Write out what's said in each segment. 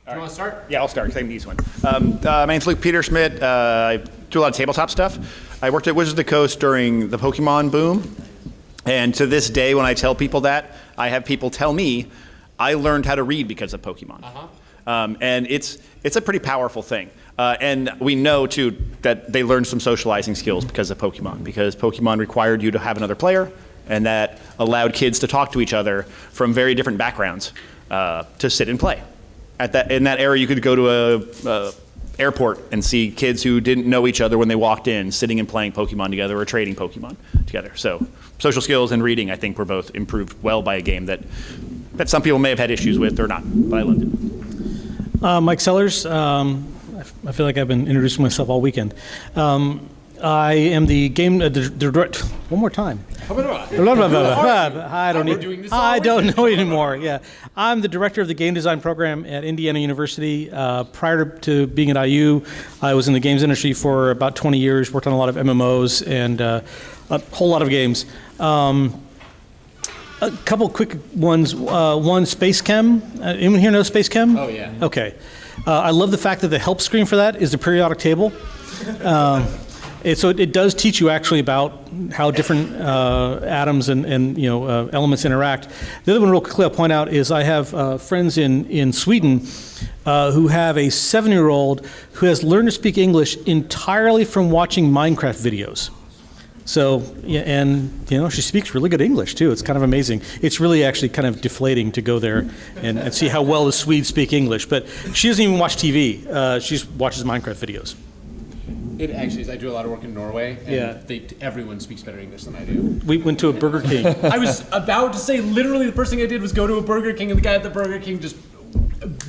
Do you want to start? Yeah, I'll start. Take these one. My name's Luke Peterschmidt. I do a lot of tabletop stuff. I worked at Wizards of the Coast during the Pokemon boom. And to this day, when I tell people that, I have people tell me, I learned how to read because of Pokemon. And it's a pretty powerful thing. And we know, too, that they learned some socializing skills because of Pokemon, because Pokemon required you to have another player, and that allowed kids to talk to each other from very different backgrounds to sit and play. In that era, you could go to a airport and see kids who didn't know each other when they walked in, sitting and playing Pokemon together or trading Pokemon together. So social skills and reading, I think, were both improved well by a game that some people may have had issues with or not, but I loved it. Mike Sellers. I feel like I've been introducing myself all weekend. I am the game director. One more time. I don't know anymore. Yeah, I'm the director of the game design program at Indiana University. Prior to being at IU, I was in the games industry for about 20 years. Worked on a lot of MMOs and a whole lot of games. A couple quick ones. One, Space Chem. Anyone here know Space Chem? Oh yeah. Okay. I love the fact that the help screen for that is the periodic table. So it does teach you actually about how different atoms and elements interact. The other one real quickly I'll point out is I have friends in Sweden who have a 7-year-old who has learned to speak English entirely from watching Minecraft videos. So, yeah, and she speaks really good English too. It's kind of amazing. It's really actually kind of deflating to go there and see how well the Swedes speak English. But she doesn't even watch TV. She just watches Minecraft videos. It actually is. I do a lot of work in Norway, and everyone speaks better English than I do. We went to a Burger King. I was about to say, literally, the first thing I did was go to a Burger King, and the guy at the Burger King just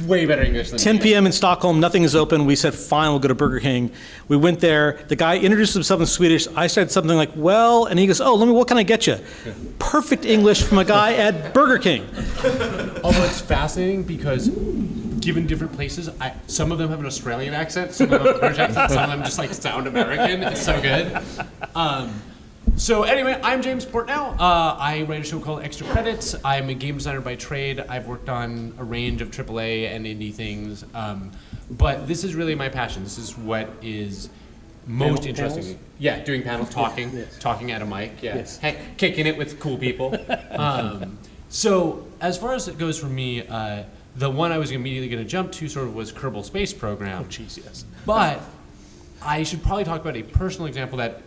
way better English than 10 p.m. in Stockholm, nothing is open. We said, fine, we'll go to Burger King. We went there. The guy introduced himself in Swedish. I said something like, well, and he goes, oh, what can I get you? Perfect English from a guy at Burger King. Although it's fascinating because given different places, some of them have an Australian accent, some of them have a British accent, some of them just sound American. It's so good. So anyway, I'm James Portnow. I write a show called Extra Credits. I'm a game designer by trade. I've worked on a range of AAA and indie things. But this is really my passion. This is what is most interesting to me. Yeah, doing panels, talking, yes. Talking at a mic, yes. Kicking it with cool people. So as far as it goes for me, the one I was immediately going to jump to sort of was Kerbal Space Program. Oh, jeez, yes. But I should probably talk about a personal example that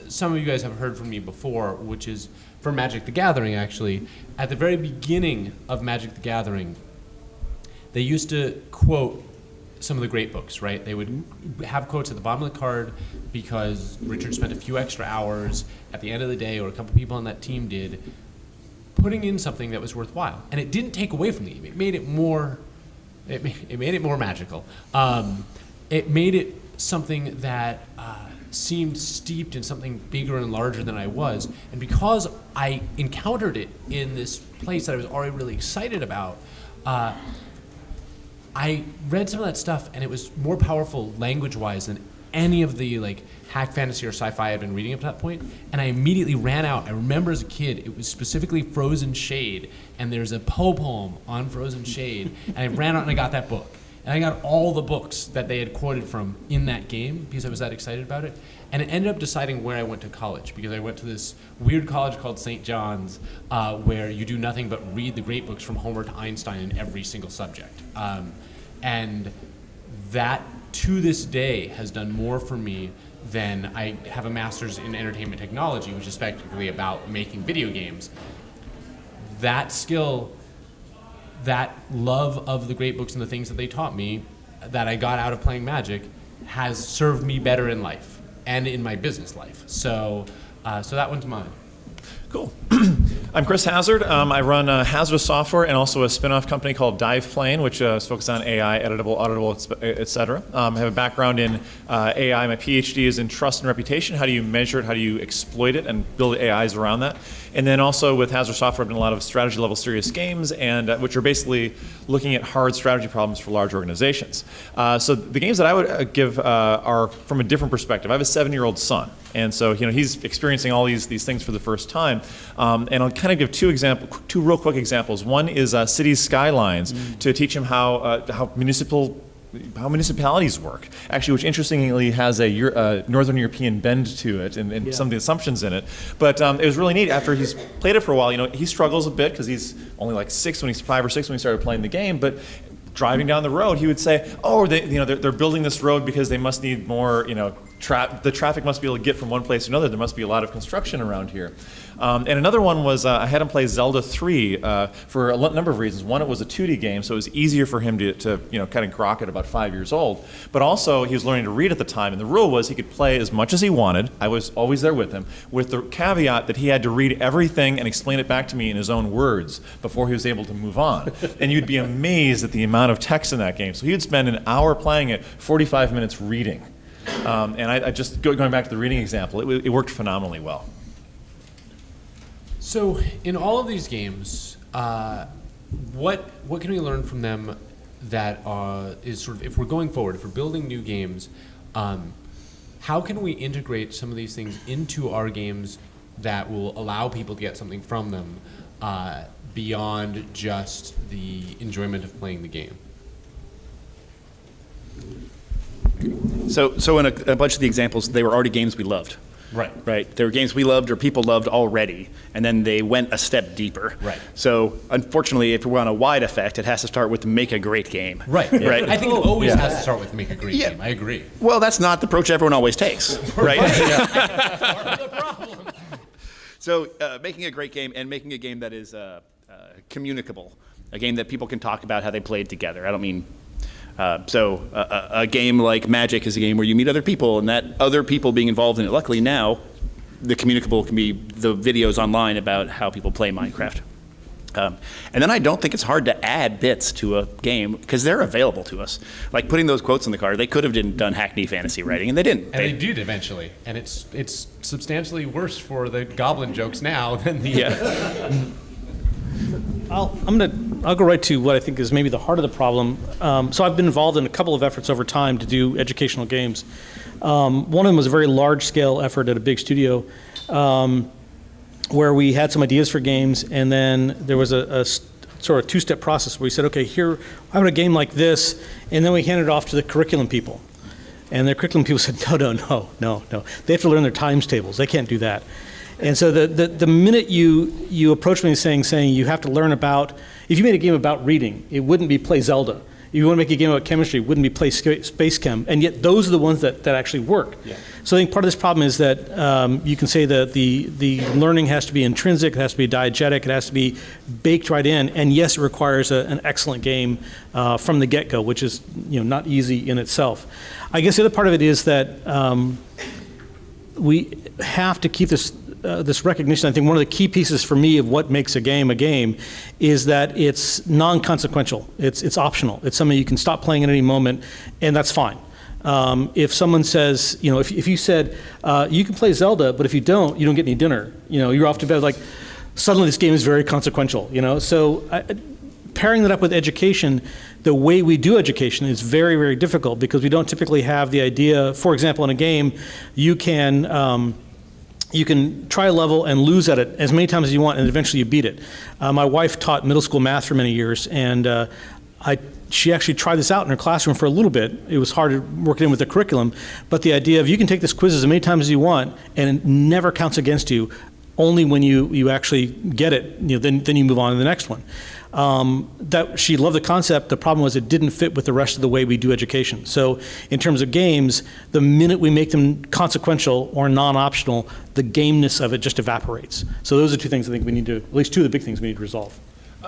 some of you guys have heard from me before, which is for Magic the Gathering, actually. At the very beginning of Magic the Gathering, they used to quote some of the great books, right? They would have quotes at the bottom of the card because Richard spent a few extra hours at the end of the day, or a couple people on that team did, putting in something that was worthwhile. And it didn't take away from the game. It made it more, it made it more magical. It made it something that seemed steeped in something bigger and larger than I was. And because I encountered it in this place that I was already really excited about, I read some of that stuff and it was more powerful language-wise than any of the hack fantasy or sci-fi I'd been reading up to that point. And I immediately ran out. I remember as a kid, it was specifically Frozen Shade, and there's a poem on Frozen Shade, and I ran out and I got that book. And I got all the books that they had quoted from in that game because I was that excited about it. And it ended up deciding where I went to college, because I went to this weird college called St. John's where you do nothing but read the great books from Homer to Einstein in every single subject. And that, to this day, has done more for me than I have a master's in entertainment technology, which is effectively about making video games. That skill, that love of the great books and the things that they taught me that I got out of playing Magic has served me better in life and in my business life. So that one's mine. Cool. I'm Chris Hazard. I run Hazardous Software and also a spin-off company called DivePlane, which is focused on AI, editable, auditable, et cetera. I have a background in AI. My PhD is in trust and reputation. How do you measure it? How do you exploit it and build AIs around that? And then also with Hazardous Software, I've done a lot of strategy-level serious games, and which are basically looking at hard strategy problems for large organizations. So the games that I would give are from a different perspective. I have a 7-year-old son, and so he's experiencing all these things for the first time. And I'll kind of give two real quick examples. One is Cities Skylines, to teach him how municipalities work, actually, which interestingly has a Northern European bend to it and some of the assumptions in it. But it was really neat. After he's played it for a while, he struggles a bit because he's only like 5 or 6 when he started playing the game. But driving down the road, he would say, "Oh, they're building this road because they must need more. The traffic must be able to get from one place to another. There must be a lot of construction around here." And another one was I had him play Zelda 3 for a number of reasons. One, it was a 2D game, so it was easier for him to kind of grok at about 5 years old. But also, he was learning to read at the time, and the rule was he could play as much as he wanted. I was always there with him, with the caveat that he had to read everything and explain it back to me in his own words before he was able to move on. And you'd be amazed at the amount of text in that game. So he would spend an hour playing it, 45 minutes reading. And I just going back to the reading example, it worked phenomenally well. So, in all of these games, what can we learn from them that is sort of, if we're going forward, if we're building new games, how can we integrate some of these things into our games that will allow people to get something from them beyond just the enjoyment of playing the game? So in a bunch of the examples, they were already games we loved. Right. They were games we loved or people loved already, and then they went a step deeper. Right. So unfortunately, if we want a wide effect, it has to start with make a great game. Right. Right. I think it always has to start with make a great game. I agree. Well, that's not the approach everyone always takes. Right. That's part of the problem. So making a great game and making a game that is communicable, a game that people can talk about how they played together. I don't mean. A game like Magic is a game where you meet other people, and that other people being involved in it. Luckily now, the communicable can be the videos online about how people play Minecraft. And then I don't think it's hard to add bits to a game because they're available to us. Like putting those quotes in the card, they could have done Hackney fantasy writing, and they didn't. And they did eventually, and it's substantially worse for the goblin jokes now than the. Yeah. I'll go right to what I think is maybe the heart of the problem. So I've been involved in a couple of efforts over time to do educational games. One of them was a very large-scale effort at a big studio where we had some ideas for games, and then there was a sort of two-step process where we said, okay, here, I want a game like this, and then we handed it off to the curriculum people. And the curriculum people said, no. They have to learn their times tables. They can't do that. And so the minute you approach me saying you have to learn about, if you made a game about reading, it wouldn't be play Zelda. If you want to make a game about chemistry, it wouldn't be play Space Chem. And yet those are the ones that actually work. Yeah. So I think part of this problem is that you can say that the learning has to be intrinsic, it has to be diegetic, it has to be baked right in. And yes, it requires an excellent game from the get-go, which is not easy in itself. I guess the other part of it is that we have to keep this recognition. I think one of the key pieces for me of what makes a game is that it's non-consequential. It's optional. It's something you can stop playing at any moment, and that's fine. If someone says, if you said, you can play Zelda, but if you don't get any dinner, you're off to bed, like, suddenly this game is very consequential, So pairing that up with education, the way we do education is very, very difficult because we don't typically have the idea, for example, in a game, you can try a level and lose at it as many times as you want, and eventually you beat it. My wife taught middle school math for many years, and she actually tried this out in her classroom for a little bit. It was hard to work it in with the curriculum, but the idea of you can take this quiz as many times as you want, and it never counts against you, only when you actually get it, then you move on to the next one. That she loved the concept. The problem was it didn't fit with the rest of the way we do education. So in terms of games, the minute we make them consequential or non-optional, the gameness of it just evaporates. So those are two things I think we need to, at least two of the big things we need to resolve.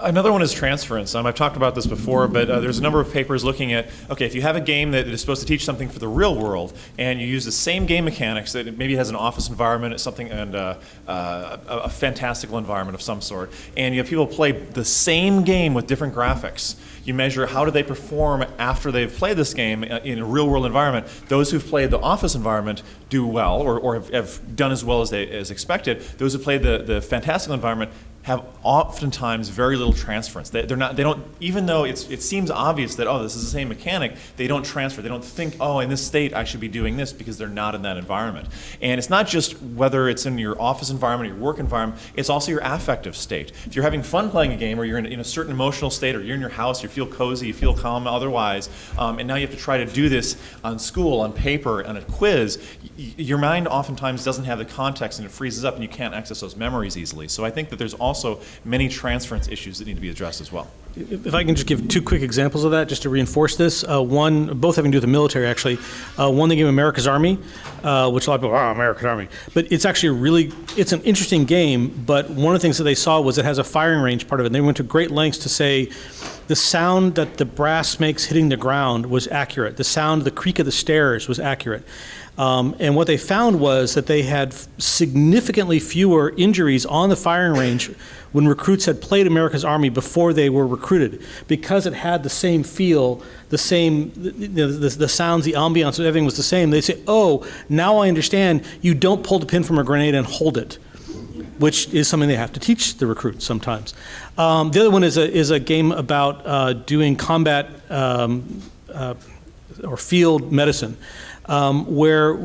Another one is transference. I've talked about this before, but there's a number of papers looking at, okay, if you have a game that is supposed to teach something for the real world, and you use the same game mechanics, that maybe has an office environment, something, and a fantastical environment of some sort, and you have people play the same game with different graphics. You measure how do they perform after they've played this game in a real world environment. Those who've played the office environment do well, or have done as well as expected. Those who played the fantastical environment have oftentimes very little transference. They don't, even though it seems obvious that, oh, this is the same mechanic, they don't transfer. They don't think, oh, in this state I should be doing this, because they're not in that environment. And it's not just whether it's in your office environment or your work environment, it's also your affective state. If you're having fun playing a game, or you're in a certain emotional state, or you're in your house, you feel cozy, you feel calm otherwise, and now you have to try to do this on school, on paper, on a quiz, your mind oftentimes doesn't have the context, and it freezes up, and you can't access those memories easily. So I think that there's also many transference issues that need to be addressed as well. If I can just give two quick examples of that, just to reinforce this. One, both having to do with the military, actually. One, the game America's Army, which a lot of people, American Army. But it's actually it's an interesting game, but one of the things that they saw was it has a firing range part of it. And they went to great lengths to say the sound that the brass makes hitting the ground was accurate. The sound, the creak of the stairs was accurate. And what they found was that they had significantly fewer injuries on the firing range when recruits had played America's Army before they were recruited, because it had the same feel, the same, the sounds, the ambiance, everything was the same. They say, oh, now I understand, you don't pull the pin from a grenade and hold it, which is something they have to teach the recruits sometimes. The other one is a game about doing combat or field medicine, where,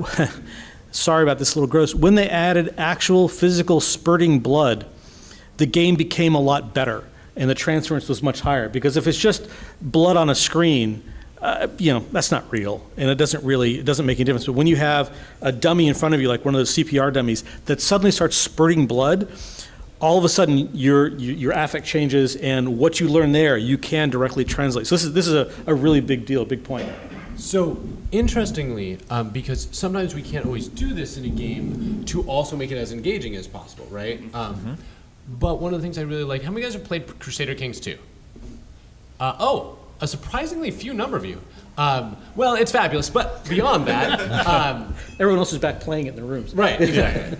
sorry about this, a little gross, when they added actual physical spurting blood, the game became a lot better, and the transference was much higher. Because if it's just blood on a screen, that's not real, and it doesn't make any difference. But when you have a dummy in front of you, like one of those CPR dummies, that suddenly starts spurting blood, all of a sudden your affect changes, and what you learn there, you can directly translate. So this is a really big deal, big point. So, interestingly, because sometimes we can't always do this in a game to also make it as engaging as possible, right? But one of the things I really like, how many of you guys have played Crusader Kings 2? A surprisingly few number of you. Well, it's fabulous, but beyond that... Everyone else is back playing it in their rooms. Right, exactly.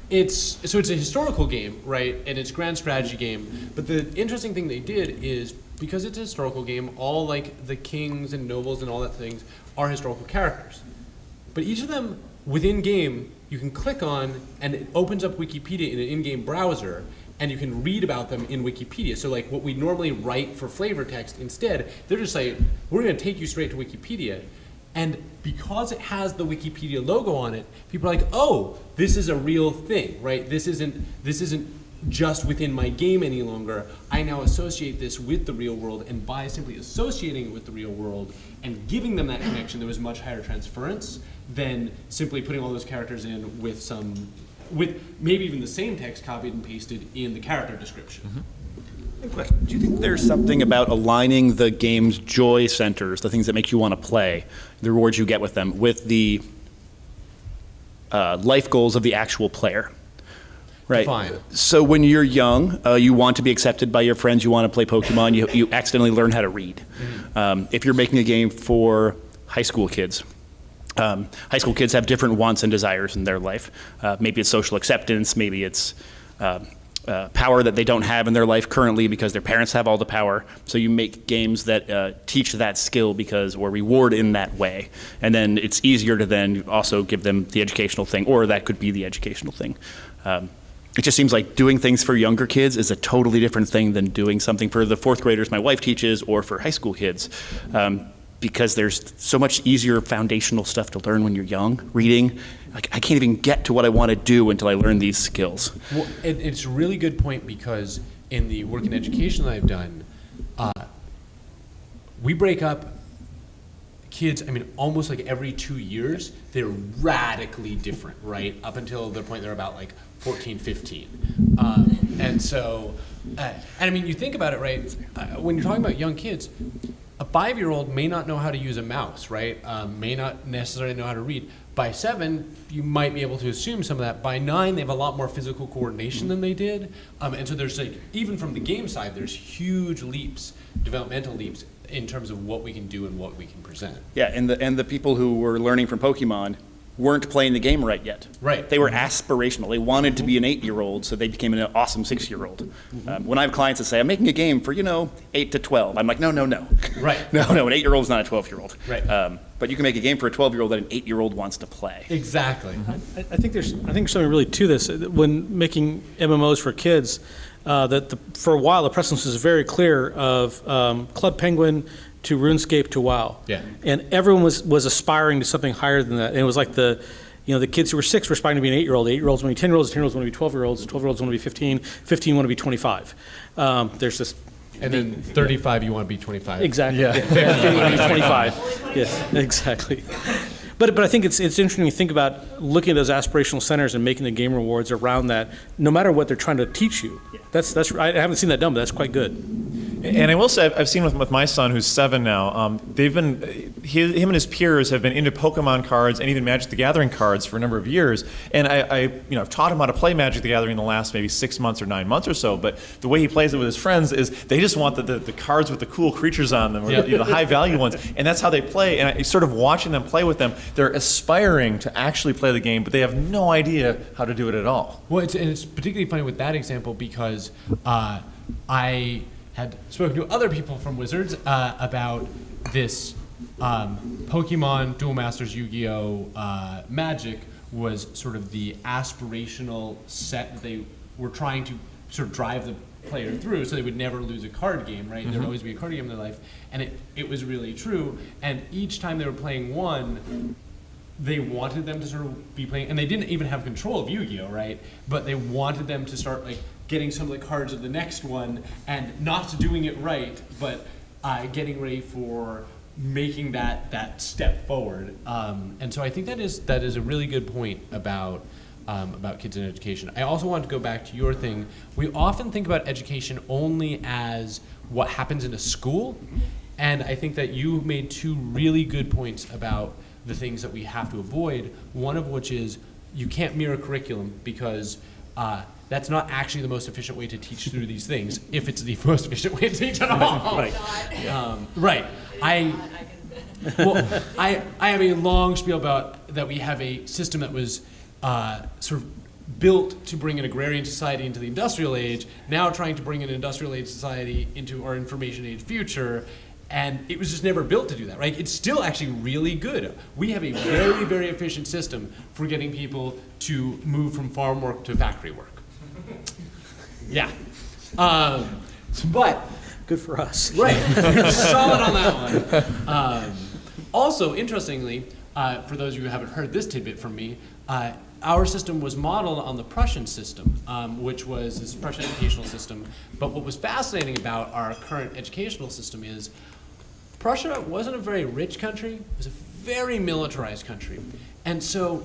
It's a historical game, right? And it's a grand strategy game. But the interesting thing they did is, because it's a historical game, all like the kings and nobles and all that things are historical characters. But each of them within game you can click on, and it opens up Wikipedia in an in-game browser, and you can read about them in Wikipedia. So like what we normally write for flavor text, instead, they're just like, we're gonna take you straight to Wikipedia. And because it has the Wikipedia logo on it, people are like, oh, this is a real thing, right? This isn't just within my game any longer. I now associate this with the real world, and by simply associating it with the real world and giving them that connection, there was much higher transference than simply putting all those characters in with maybe even the same text copied and pasted in the character description. Good question. Do you think there's something about aligning the game's joy centers, the things that make you want to play, the rewards you get with them, with the life goals of the actual player? Right. Fine. So when you're young, you want to be accepted by your friends, you want to play Pokemon, you accidentally learn how to read. If you're making a game for high school kids have different wants and desires in their life. Maybe it's social acceptance, maybe it's power that they don't have in their life currently because their parents have all the power. So you make games that teach that skill or reward in that way. And then it's easier to then also give them the educational thing, or that could be the educational thing. It just seems like doing things for younger kids is a totally different thing than doing something for the fourth graders my wife teaches, or for high school kids. Because there's so much easier foundational stuff to learn when you're young. Reading, like, I can't even get to what I want to do until I learn these skills. Well, it's a really good point, because in the work in education that I've done, we break up kids, almost like every 2 years, they're radically different, right? Up until the point they're about like 14, 15. And so, you think about it, right? When you're talking about young kids, a 5-year-old may not know how to use a mouse, right? May not necessarily know how to read. By 7, you might be able to assume some of that. By 9, they have a lot more physical coordination than they did. And so there's even from the game side, there's huge leaps, developmental leaps, in terms of what we can do and what we can present. Yeah, and the people who were learning from Pokemon weren't playing the game right yet. Right. They were aspirational. They wanted to be an 8-year-old, so they became an awesome 6-year-old. When I have clients that say, I'm making a game for, 8 to 12, I'm like, no. Right. No, an 8-year-old's not a 12-year-old. Right. but you can make a game for a 12-year-old that an 8-year-old wants to play. Exactly. I think there's something really to this. When making MMOs for kids, for a while the precedence was very clear of Club Penguin to RuneScape to WoW. Yeah. And everyone was aspiring to something higher than that. And it was like the kids who were 6 were aspiring to be an 8-year-old. 8-year-olds want to be 10-years-olds. 10-year-olds want to be 12-year-olds. 12-year-olds want to be 15. 15 want to be 25. There's this. And then 35, you want to be 25. Exactly. Yeah. 15 want to be 25. Yes, exactly. But I think it's interesting to think about looking at those aspirational centers and making the game rewards around that, no matter what they're trying to teach you. That's I haven't seen that done, but that's quite good. And I will say, I've seen with my son, who's 7 now, him and his peers have been into Pokemon cards and even Magic the Gathering cards for a number of years. And I've taught him how to play Magic the Gathering in the last maybe 6 months or 9 months or so. But the way he plays it with his friends is they just want the cards with the cool creatures on them, or the high value ones. And that's how they play. And sort of watching them play with them, they're aspiring to actually play the game, but they have no idea how to do it at all. Well, it's particularly funny with that example because I had spoken to other people from Wizards about this Pokemon, Duel Masters, Yu-Gi-Oh! Magic was sort of the aspirational set that they were trying to sort of drive the player through so they would never lose a card game, right? There would always be a card game in their life. And it was really true. And each time they were playing one, they wanted them to sort of be playing, and they didn't even have control of Yu-Gi-Oh, right? But they wanted them to start like getting some of the cards of the next one and not doing it right, but getting ready for making that step forward. And so I think that is a really good point about kids in education. I also want to go back to your thing. We often think about education only as what happens in a school, and I think that you made 2 really good points about the things that we have to avoid, one of which is you can't mirror curriculum because that's not actually the most efficient way to teach through these things, if it's the most efficient way to teach at all. Right. Right. I have a long spiel about that we have a system that was sort of built to bring an agrarian society into the industrial age, now trying to bring an industrial age society into our information age future. And it was just never built to do that, right? It's still actually really good. We have a very, very efficient system for getting people to move from farm work to factory work. Yeah. But Good for us. right, solid on that one. Also, interestingly, for those of you who haven't heard this tidbit from me, our system was modeled on the Prussian system, which was this Prussian educational system. But what was fascinating about our current educational system is Prussia wasn't a very rich country. It was a very militarized country. And so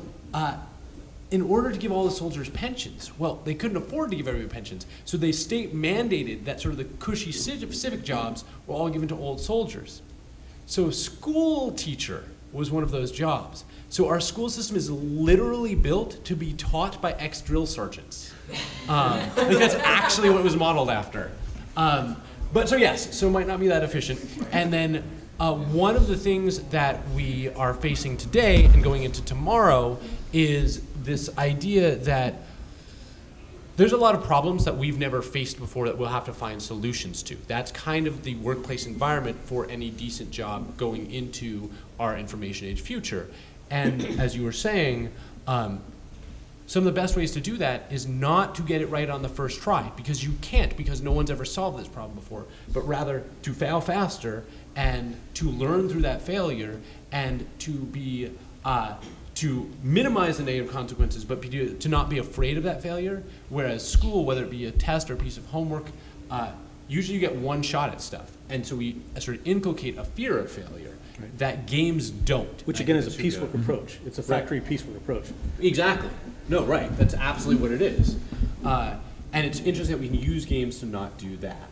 in order to give all the soldiers pensions, well, they couldn't afford to give everybody pensions. So they state mandated that sort of the cushy civic jobs were all given to old soldiers. So school teacher was one of those jobs. So our school system is literally built to be taught by ex-drill sergeants. I think that's actually what it was modeled after. But so yes, so it might not be that efficient. And then one of the things that we are facing today and going into tomorrow is this idea that there's a lot of problems that we've never faced before that we'll have to find solutions to. That's kind of the workplace environment for any decent job going into our information age future. And as you were saying, some of the best ways to do that is not to get it right on the first try, because you can't, because no one's ever solved this problem before, but rather to fail faster and to learn through that failure and to be to minimize the negative consequences, but to not be afraid of that failure. Whereas school, whether it be a test or a piece of homework, usually you get one shot at stuff, and so we sort of inculcate a fear of failure that games don't. Which again is a piecework approach. It's a factory piecework approach. Exactly. No, right. That's absolutely what it is. And it's interesting that we can use games to not do that.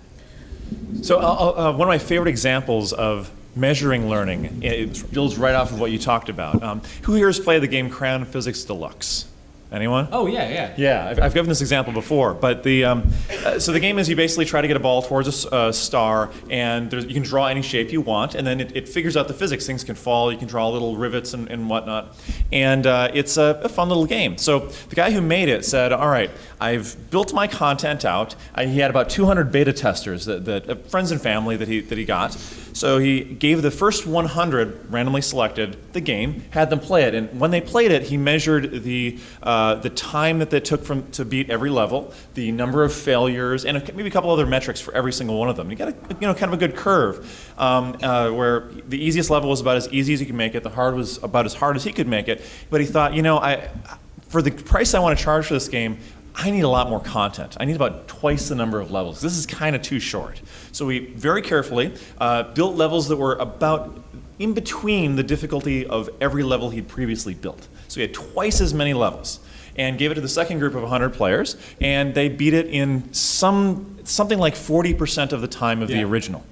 So one of my favorite examples of measuring learning, it builds right off of what you talked about. Who here has played the game Crayon Physics Deluxe? Anyone? Oh, yeah. Yeah, I've given this example before, but so the game is you basically try to get a ball towards a star, and you can draw any shape you want, and then it figures out the physics. Things can fall, you can draw little rivets and whatnot, and it's a fun little game. So the guy who made it said, all right, I've built my content out. He had about 200 beta testers, that friends and family that he got. So he gave the first 100 randomly selected the game, had them play it, and when they played it, he measured the time that they took to beat every level, the number of failures, and maybe a couple other metrics for every single one of them. You got kind of a good curve where the easiest level was about as easy as you could make it, the hard was about as hard as he could make it, but he thought, for the price I want to charge for this game, I need a lot more content. I need about twice the number of levels. This is kind of too short. So we very carefully built levels that were about in between the difficulty of every level he'd previously built. So we had twice as many levels and gave it to the second group of 100 players, and they beat it in something like 40% of the time of the original.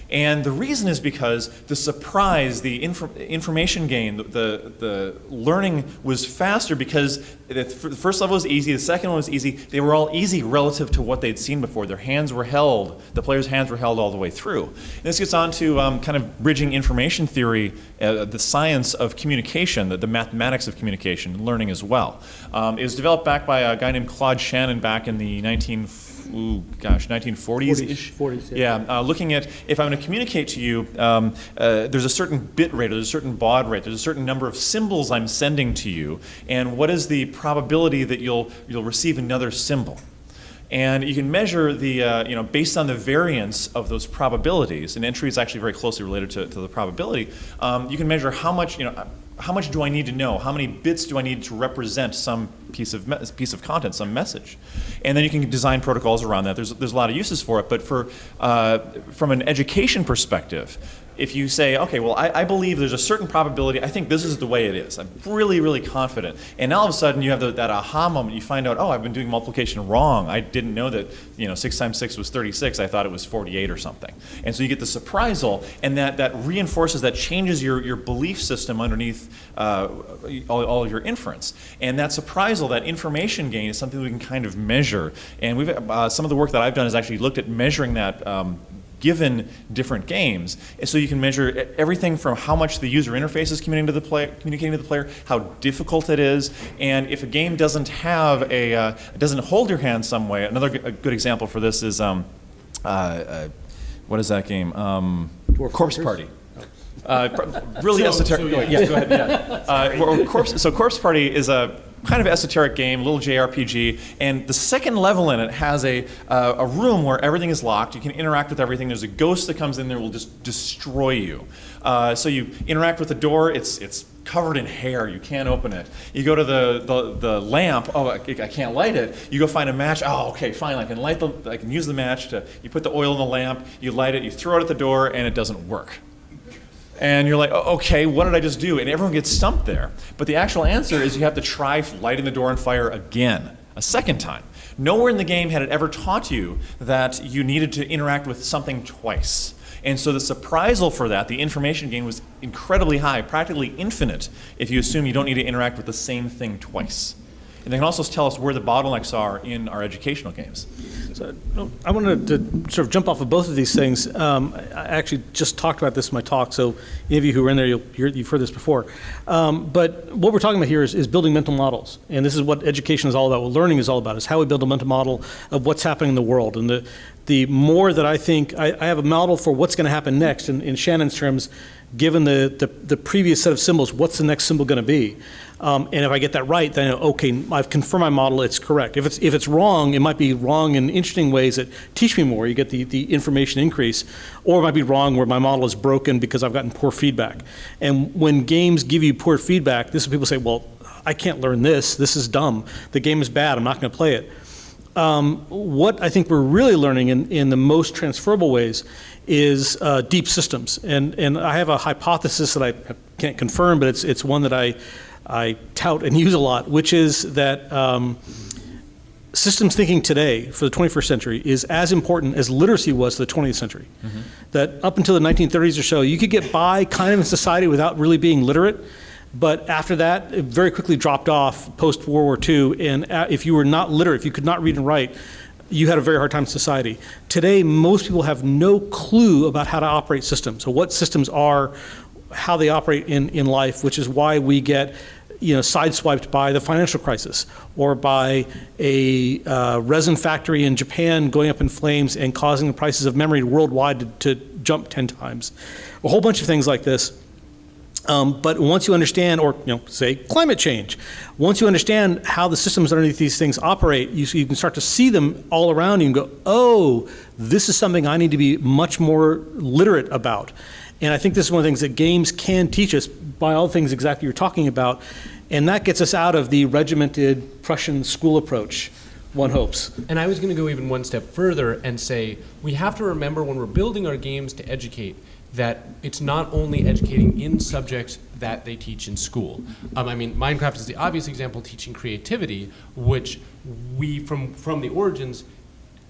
And the reason is because the surprise, the information gain, the learning was faster because the first level was easy, the second one was easy. They were all easy relative to what they'd seen before. Their hands were held, the players' hands were held all the way through. And this gets on to kind of bridging information theory, the science of communication, the mathematics of communication, learning as well. It was developed back by a guy named Claude Shannon back in the 1940s-ish. 40s, yeah. Looking at, if I'm going to communicate to you, there's a certain bit rate, or there's a certain baud rate, there's a certain number of symbols I'm sending to you, and what is the probability that you'll receive another symbol? And you can measure the, based on the variance of those probabilities, and entry is actually very closely related to the probability, you can measure how much do I need to know? How many bits do I need to represent some piece of content, some message? And then you can design protocols around that. There's a lot of uses for it, but from an education perspective, if you say, okay, well, I believe there's a certain probability, I think this is the way it is. I'm really, really confident. And all of a sudden you have that aha moment. You find out, oh, I've been doing multiplication wrong. I didn't know that 6 times 6 was 36. I thought it was 48 or something. And so you get the surprisal, and that reinforces, that changes your belief system underneath all of your inference. And that surprisal, that information gain, is something we can kind of measure. And we've some of the work that I've done has actually looked at measuring that given different games. And so you can measure everything from how much the user interface is communicating to the player, how difficult it is, and if a game doesn't have doesn't hold your hand some way. A good example for this is what is that game? Corpse Party. Really esoteric. Go ahead. Yeah. Corpse Party is a kind of esoteric game, little JRPG, and the second level in it has a room where everything is locked. You can interact with everything. There's a ghost that comes in there, will just destroy you. So you interact with the door. It's covered in hair. You can't open it. You go to the lamp. Oh, I can't light it. You go find a match. Oh, okay, fine. I can use the match you put the oil in the lamp. You light it. You throw it at the door, and it doesn't work. And you're like, oh, okay, what did I just do? And everyone gets stumped there. But the actual answer is you have to try lighting the door on fire again, a second time. Nowhere in the game had it ever taught you that you needed to interact with something twice. And so the surprisal for that, the information gain, was incredibly high, practically infinite, if you assume you don't need to interact with the same thing twice. And they can also tell us where the bottlenecks are in our educational games. So I wanted to sort of jump off of both of these things. I actually just talked about this in my talk, so any of you who were in there, you've heard this before. But what we're talking about here is building mental models. And this is what education is all about, what learning is all about, is how we build a mental model of what's happening in the world. And the more that I think, I have a model for what's going to happen next, in Shannon's terms, given the previous set of symbols, what's the next symbol going to be? And if I get that right, then okay, I've confirmed my model, it's correct. If it's wrong, it might be wrong in interesting ways that teach me more. You get the information increase. Or it might be wrong where my model is broken because I've gotten poor feedback. And when games give you poor feedback, this is when people say, well, I can't learn this. This is dumb. The game is bad. I'm not going to play it. What I think we're really learning in the most transferable ways is deep systems. And I have a hypothesis that I can't confirm, but it's one that I tout and use a lot, which is that systems thinking today for the 21st century is as important as literacy was to the 20th century. Mm-hmm. That up until the 1930s or so, you could get by kind of in society without really being literate. But after that, it very quickly dropped off post-World War II, and if you were not literate, if you could not read and write, you had a very hard time in society. Today, most people have no clue about how to operate systems, so what systems are, how they operate in life, which is why we get sideswiped by the financial crisis or by a resin factory in Japan going up in flames and causing the prices of memory worldwide to jump 10 times. A whole bunch of things like this. But once you understand, or say climate change, once you understand how the systems underneath these things operate, you can start to see them all around you and go, oh, this is something I need to be much more literate about. And I think this is one of the things that games can teach us, by all things exactly you're talking about, and that gets us out of the regimented Prussian school approach, one hopes. And I was going to go even one step further and say we have to remember when we're building our games to educate that it's not only educating in subjects that they teach in school. Minecraft is the obvious example, teaching creativity, which we, from the origins,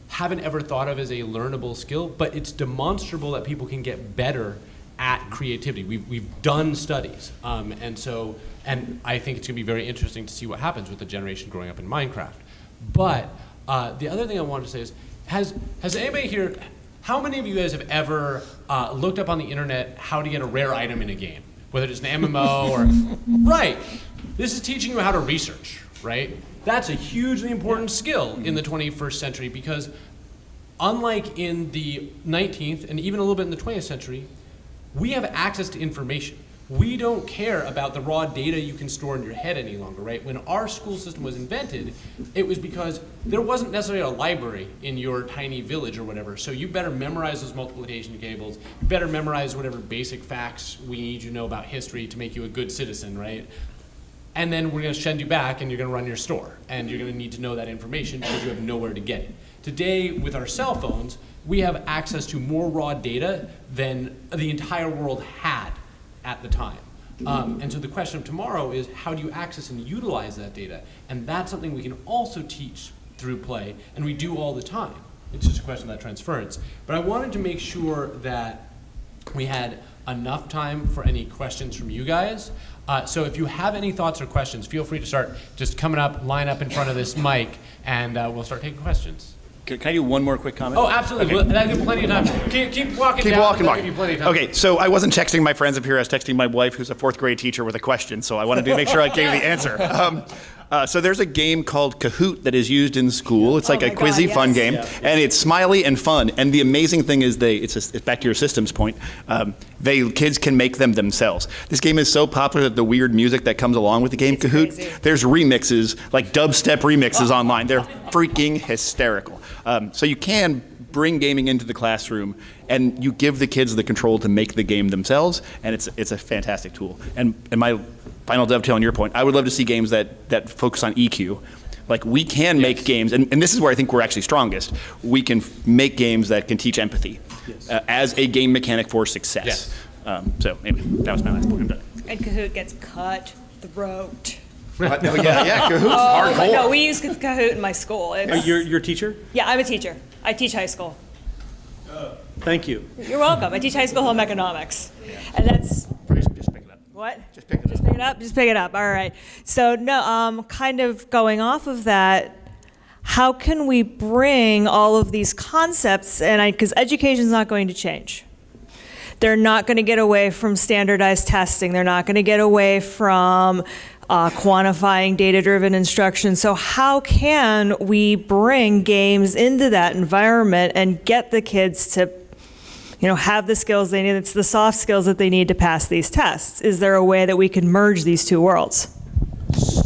haven't ever thought of as a learnable skill, but it's demonstrable that people can get better at creativity. We've done studies, and I think it's going to be very interesting to see what happens with the generation growing up in Minecraft. But the other thing I wanted to say is, has anybody here, how many of you guys have ever looked up on the internet how to get a rare item in a game? Whether it's an MMO or, right, this is teaching you how to research, right? That's a hugely important skill in the 21st century because unlike in the 19th and even a little bit in the 20th century, we have access to information. We don't care about the raw data you can store in your head any longer, right? When our school system was invented, it was because there wasn't necessarily a library in your tiny village or whatever, so you better memorize those multiplication tables, you better memorize whatever basic facts we need you to know about history to make you a good citizen, right? And then we're gonna send you back and you're gonna run your store, and you're gonna need to know that information because you have nowhere to get it. Today, with our cell phones, we have access to more raw data than the entire world had at the time. And so the question of tomorrow is how do you access and utilize that data? And that's something we can also teach through play, and we do all the time. It's just a question of that transference. But I wanted to make sure that we had enough time for any questions from you guys. So if you have any thoughts or questions, feel free to start just coming up, line up in front of this mic, and we'll start taking questions. Can I do one more quick comment? Oh, absolutely. Okay. That'll give you plenty of time. Keep walking Keep down. walking. That'll give you plenty of time. Okay, so I wasn't texting my friends up here. I was texting my wife, who's a 4th grade teacher, with a question. So I wanted to make sure I gave the answer. So there's a game called Kahoot that is used in school. It's like a quizzy fun game, and it's smiley and fun. And the amazing thing is it's back to your systems point. Kids can make them themselves. This game is so popular that the weird music that comes along with the game Kahoot, crazy. there's remixes, like dubstep remixes online. They're freaking hysterical. So you can bring gaming into the classroom, and you give the kids the control to make the game themselves, and it's a fantastic tool. And my final dovetail on your point, I would love to see games that focus on EQ. Like, we can make games, and this is where I think we're actually strongest. We can make games that can teach empathy as a game mechanic for success. Yes. So anyway, that was my last point. I'm done. And Kahoot gets cut throat. No, Kahoot's hardcore. No, we use Kahoot in my school. You're a teacher? Yeah, I'm a teacher. I teach high school. Thank you. You're welcome. I teach high school home economics. And that's, Just pick it up. what? Just pick it up. Just pick it up? Just pick it up. All right. So, no, kind of going off of that, how can we bring all of these concepts, and because education's not going to change. They're not going to get away from standardized testing. They're not going to get away from quantifying data-driven instruction. So how can we bring games into that environment and get the kids to, have the skills they need? It's the soft skills that they need to pass these tests. Is there a way that we can merge these two worlds?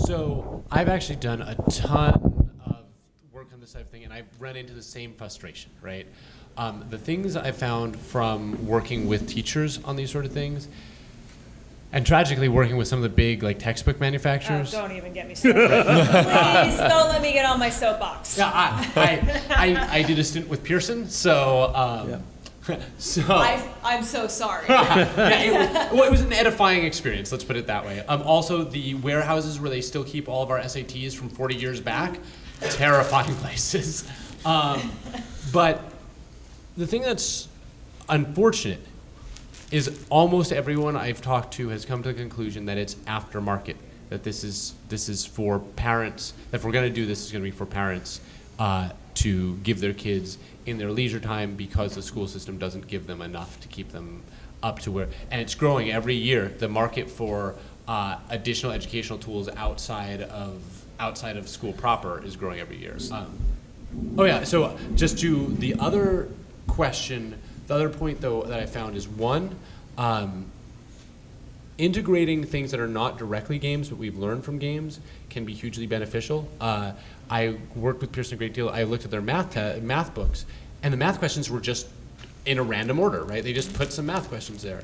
So I've actually done a ton of work on this type of thing, and I've run into the same frustration, right? The things I found from working with teachers on these sort of things, and tragically working with some of the big textbook manufacturers. Oh, don't even get me started. Please don't let me get on my soapbox. Yeah, I did a stint with Pearson, so I'm so sorry. it was an edifying experience, let's put it that way. Also, the warehouses where they still keep all of our SATs from 40 years back, terrifying places. But the thing that's unfortunate is almost everyone I've talked to has come to the conclusion that it's aftermarket, that this is for parents, that if we're going to do this, it's going to be for parents to give their kids in their leisure time because the school system doesn't give them enough to keep them up to where, and it's growing every year. The market for additional educational tools outside of school proper is growing every year. Oh yeah, so just to the other question, the other point though that I found is one, integrating things that are not directly games but we've learned from games can be hugely beneficial. I worked with Pearson a great deal. I looked at their math books, and the math questions were just in a random order, right? They just put some math questions there.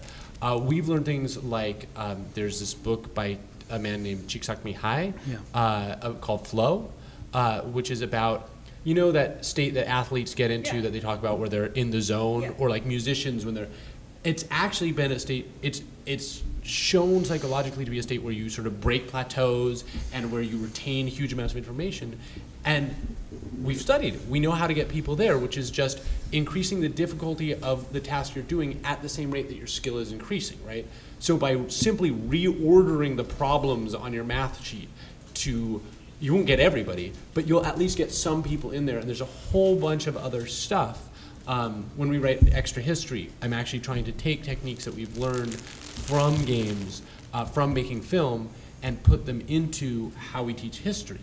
We've learned things like there's this book by a man named Csikszentmihalyi called Flow, which is about, you know, that state that athletes get into that they talk about where they're in the zone, or like musicians when they're, it's actually been a state, it's shown psychologically to be a state where you sort of break plateaus and where you retain huge amounts of information. And we've studied, we know how to get people there, which is just increasing the difficulty of the task you're doing at the same rate that your skill is increasing, right? So by simply reordering the problems on your math sheet to, you won't get everybody, but you'll at least get some people in there, and there's a whole bunch of other stuff. When we write extra history, I'm actually trying to take techniques that we've learned from games, from making film, and put them into how we teach history.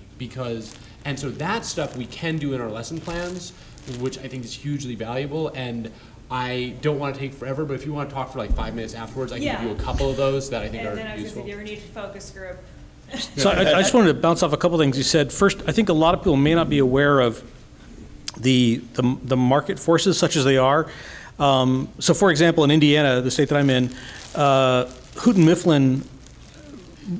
And so that stuff we can do in our lesson plans, which I think is hugely valuable. And I don't want to take forever, but if you want to talk for like 5 minutes afterwards, I can give you a couple of those that I think are useful. And then I was going to say, do you ever need a focus group? So I just wanted to bounce off a couple things you said. First, I think a lot of people may not be aware of the market forces such as they are. So for example, in Indiana, the state that I'm in, Houghton Mifflin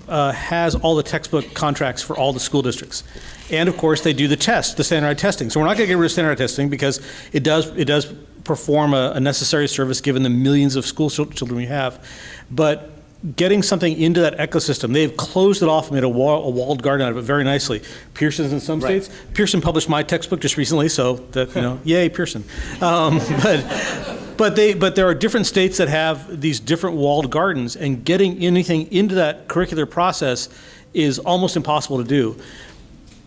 has all the textbook contracts for all the school districts. And of course, they do the test, the standardized testing. So we're not going to get rid of standardized testing because it does perform a necessary service given the millions of school children we have. But getting something into that ecosystem, they've closed it off and made a walled garden out of it very nicely. Pearson's in some states. Pearson published my textbook just recently, so that, you know, yay, Pearson. But there are different states that have these different walled gardens, and getting anything into that curricular process is almost impossible to do.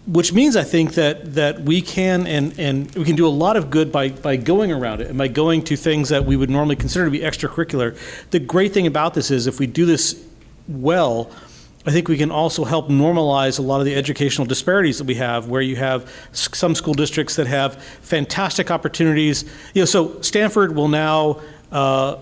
Which means, I think, that we can and we can do a lot of good by going around it and by going to things that we would normally consider to be extracurricular. The great thing about this is if we do this well, I think we can also help normalize a lot of the educational disparities that we have, where you have some school districts that have fantastic opportunities. You know, so Stanford will now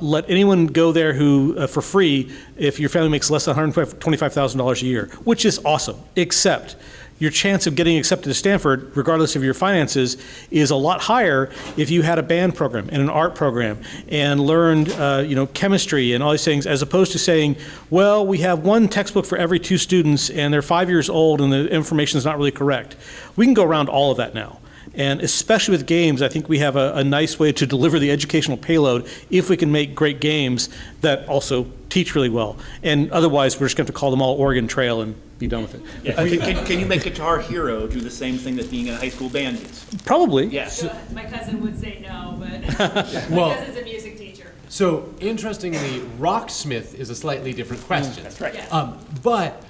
let anyone go there who for free if your family makes less than $125,000 a year, which is awesome, except your chance of getting accepted to Stanford, regardless of your finances, is a lot higher if you had a band program and an art program and learned chemistry and all these things, as opposed to saying, well, we have one textbook for every 2 students and they're 5 years old and the information is not really correct. We can go around all of that now. And especially with games, I think we have a nice way to deliver the educational payload if we can make great games that also teach really well. And otherwise, we're just going to have to call them all Oregon Trail and be done with it. Yeah. Can you make Guitar Hero do the same thing that being in a high school band is? Probably. Yes. My cousin would say no, but Well, my cousin's a music teacher. So interestingly, Rocksmith is a slightly different question. That's right. Yeah. But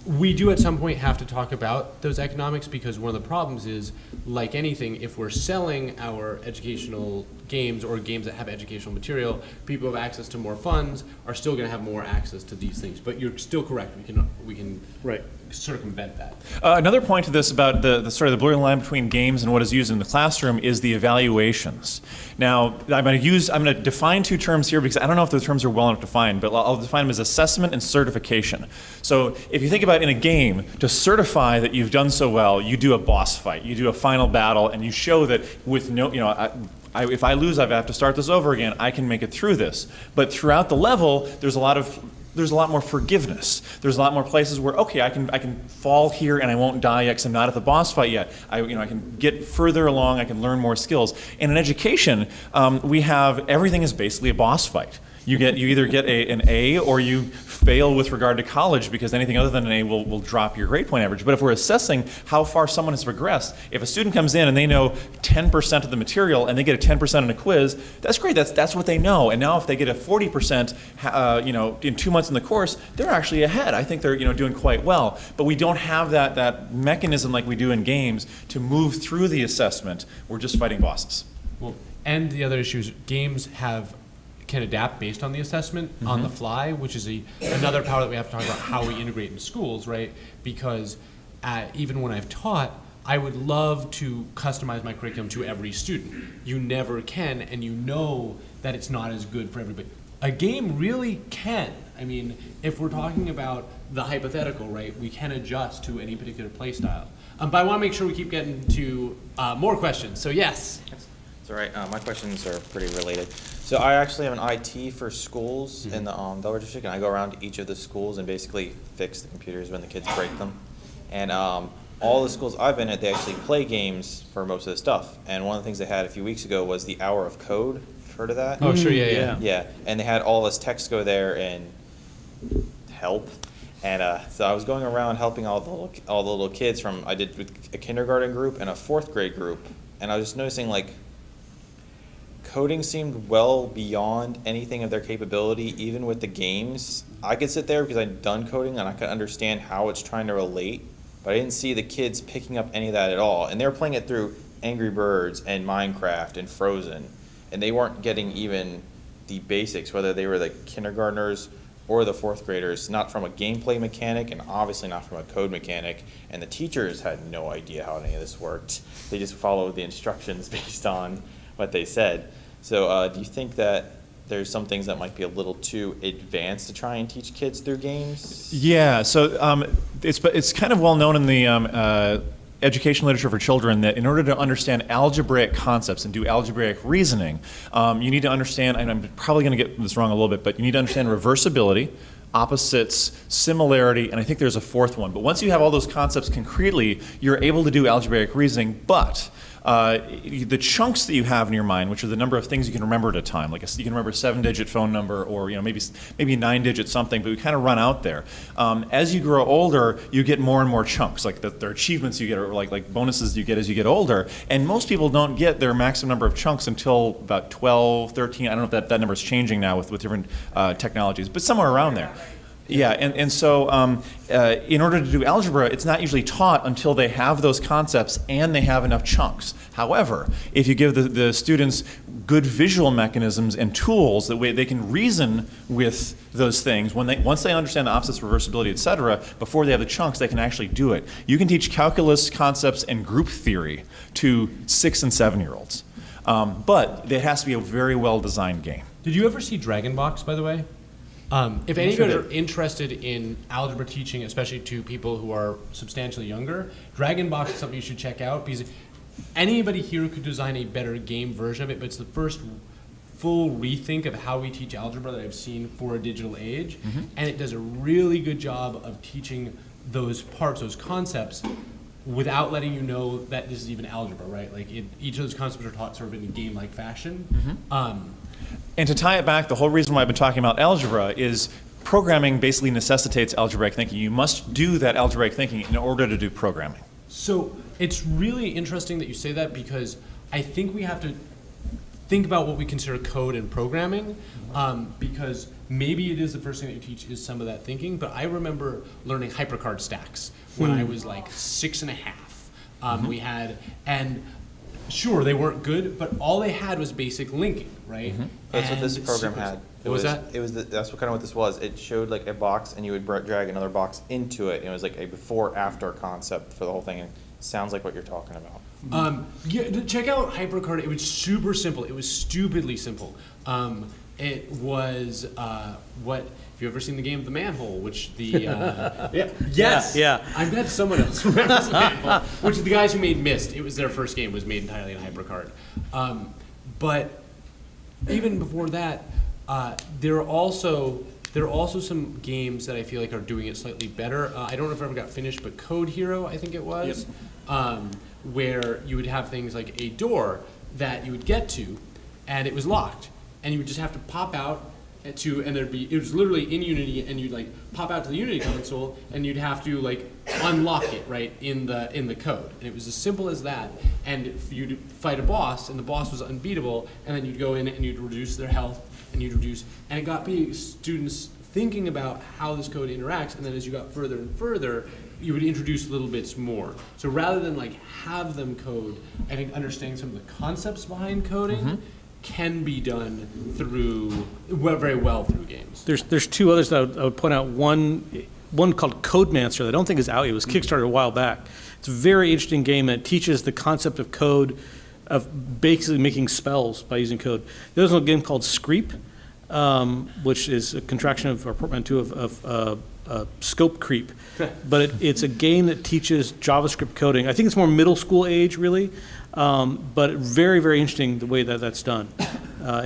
we do at some point have to talk about those economics, because one of the problems is, like anything, if we're selling our educational games or games that have educational material, people who have access to more funds are still going to have more access to these things. But you're still correct. We can circumvent that. Another point to this about the sort of the blurring line between games and what is used in the classroom is the evaluations. Now, I'm going to define 2 terms here because I don't know if the terms are well enough defined, but I'll define them as assessment and certification. So if you think about in a game, to certify that you've done so well, you do a boss fight, you do a final battle, and you show that with no, if I lose, I have to start this over again. I can make it through this. But throughout the level, there's a lot more forgiveness. There's a lot more places where, okay, I can fall here and I won't die yet because I'm not at the boss fight yet. I can get further along. I can learn more skills. And in education, we have everything is basically a boss fight. You either get an A or you fail with regard to college, because anything other than an A will drop your grade point average. But if we're assessing how far someone has progressed, if a student comes in and they know 10% of the material and they get a 10% in a quiz, that's great. That's what they know. And now if they get a 40%, in 2 months in the course, they're actually ahead. I think they're doing quite well. But we don't have that mechanism like we do in games to move through the assessment. We're just fighting bosses. Well, and the other issue is games have can adapt based on the assessment on the fly, which is another power that we have to talk about how we integrate in schools, right? Because even when I've taught, I would love to customize my curriculum to every student. You never can, and you know that it's not as good for everybody. A game really can. I mean, if we're talking about the hypothetical, right, we can adjust to any particular play style. But I want to make sure we keep getting to more questions. So yes. It's all right. My questions are pretty related. So I actually have an IT for schools in the Delaware district, and I go around to each of the schools and basically fix the computers when the kids break them. And all the schools I've been at, they actually play games for most of the stuff. And one of the things they had a few weeks ago was the Hour of Code. Heard of that? Oh, sure, yeah. Yeah, and they had all this text go there and help. And so I was going around helping all the little kids I did with a kindergarten group and a 4th grade group. And I was just noticing, like, coding seemed well beyond anything of their capability, even with the games. I could sit there because I'd done coding and I could understand how it's trying to relate, but I didn't see the kids picking up any of that at all. And they were playing it through Angry Birds and Minecraft and Frozen, and they weren't getting even the basics, whether they were the kindergartners or the 4th graders, not from a gameplay mechanic and obviously not from a code mechanic. And the teachers had no idea how any of this worked. They just followed the instructions based on what they said. So do you think that there's some things that might be a little too advanced to try and teach kids through games? Yeah, so it's kind of well known in the education literature for children that in order to understand algebraic concepts and do algebraic reasoning, you need to understand, and I'm probably going to get this wrong a little bit, but you need to understand reversibility, opposites, similarity, and I think there's a 4th one. But once you have all those concepts concretely, you're able to do algebraic reasoning, but the chunks that you have in your mind, which are the number of things you can remember at a time, like you can remember a 7-digit phone number, or maybe 9-digit something, but we kind of run out there. As you grow older, you get more and more chunks, like there are achievements you get, or like bonuses you get as you get older. And most people don't get their maximum number of chunks until about 12, 13. I don't know if that number is changing now with different technologies, but somewhere around there. Yeah, and so in order to do algebra, it's not usually taught until they have those concepts and they have enough chunks. However, if you give the students good visual mechanisms and tools, that way they can reason with those things, once they understand the opposites, reversibility, et cetera, before they have the chunks, they can actually do it. You can teach calculus concepts and group theory to 6- and 7-year-olds, but it has to be a very well-designed game. Did you ever see Dragon Box, by the way? If any of you are interested in algebra teaching, especially to people who are substantially younger, Dragon Box is something you should check out, because anybody here could design a better game version of it, but it's the first full rethink of how we teach algebra that I've seen for a digital age, and it does a really good job of teaching those parts, those concepts, without letting you know that this is even algebra, right? Like each of those concepts are taught sort of in a game-like fashion. And to tie it back, the whole reason why I've been talking about algebra is programming basically necessitates algebraic thinking. You must do that algebraic thinking in order to do programming. So it's really interesting that you say that, because I think we have to think about what we consider code and programming, because maybe it is the first thing that you teach is some of that thinking, but I remember learning hypercard stacks when I was like 6.5. We had, and sure, they weren't good, but all they had was basic linking, right? That's what this program had. What was that? That's what kind of what this was. It showed like a box, and you would drag another box into it, and it was like a before-after concept for the whole thing. And it sounds like what you're talking about. Yeah, check out HyperCard. It was super simple. It was stupidly simple. It was Have you ever seen the game The Manhole? Which the yes, Yeah. I bet someone else remembers The Manhole. Which the guys who made Myst, it was their first game, was made entirely in HyperCard. But even before that, there are also some games that I feel like are doing it slightly better. I don't know if it ever got finished, but Code Hero, I think it was, where you would have things like a door that you would get to, and it was locked, and you would just have to pop out and it was literally in Unity, and you'd like pop out to the Unity console, and you'd have to like unlock it right in the code, and it was as simple as that. And you'd fight a boss, and the boss was unbeatable, and then you'd go in and you'd reduce their health, and and it got students thinking about how this code interacts, and then as you got further and further, you would introduce little bits more. So rather than like have them code, I think understanding some of the concepts behind coding can be done very well through games. There's two others that I would point out. One called Codemaster that I don't think is out yet. It was Kickstarted a while back. It's a very interesting game that teaches the concept of code, of basically making spells by using code. There's a game called Screep, which is a contraction of, or portmanteau of scope creep. But it's a game that teaches JavaScript coding. I think it's more middle school age, really, but very, very interesting the way that that's done,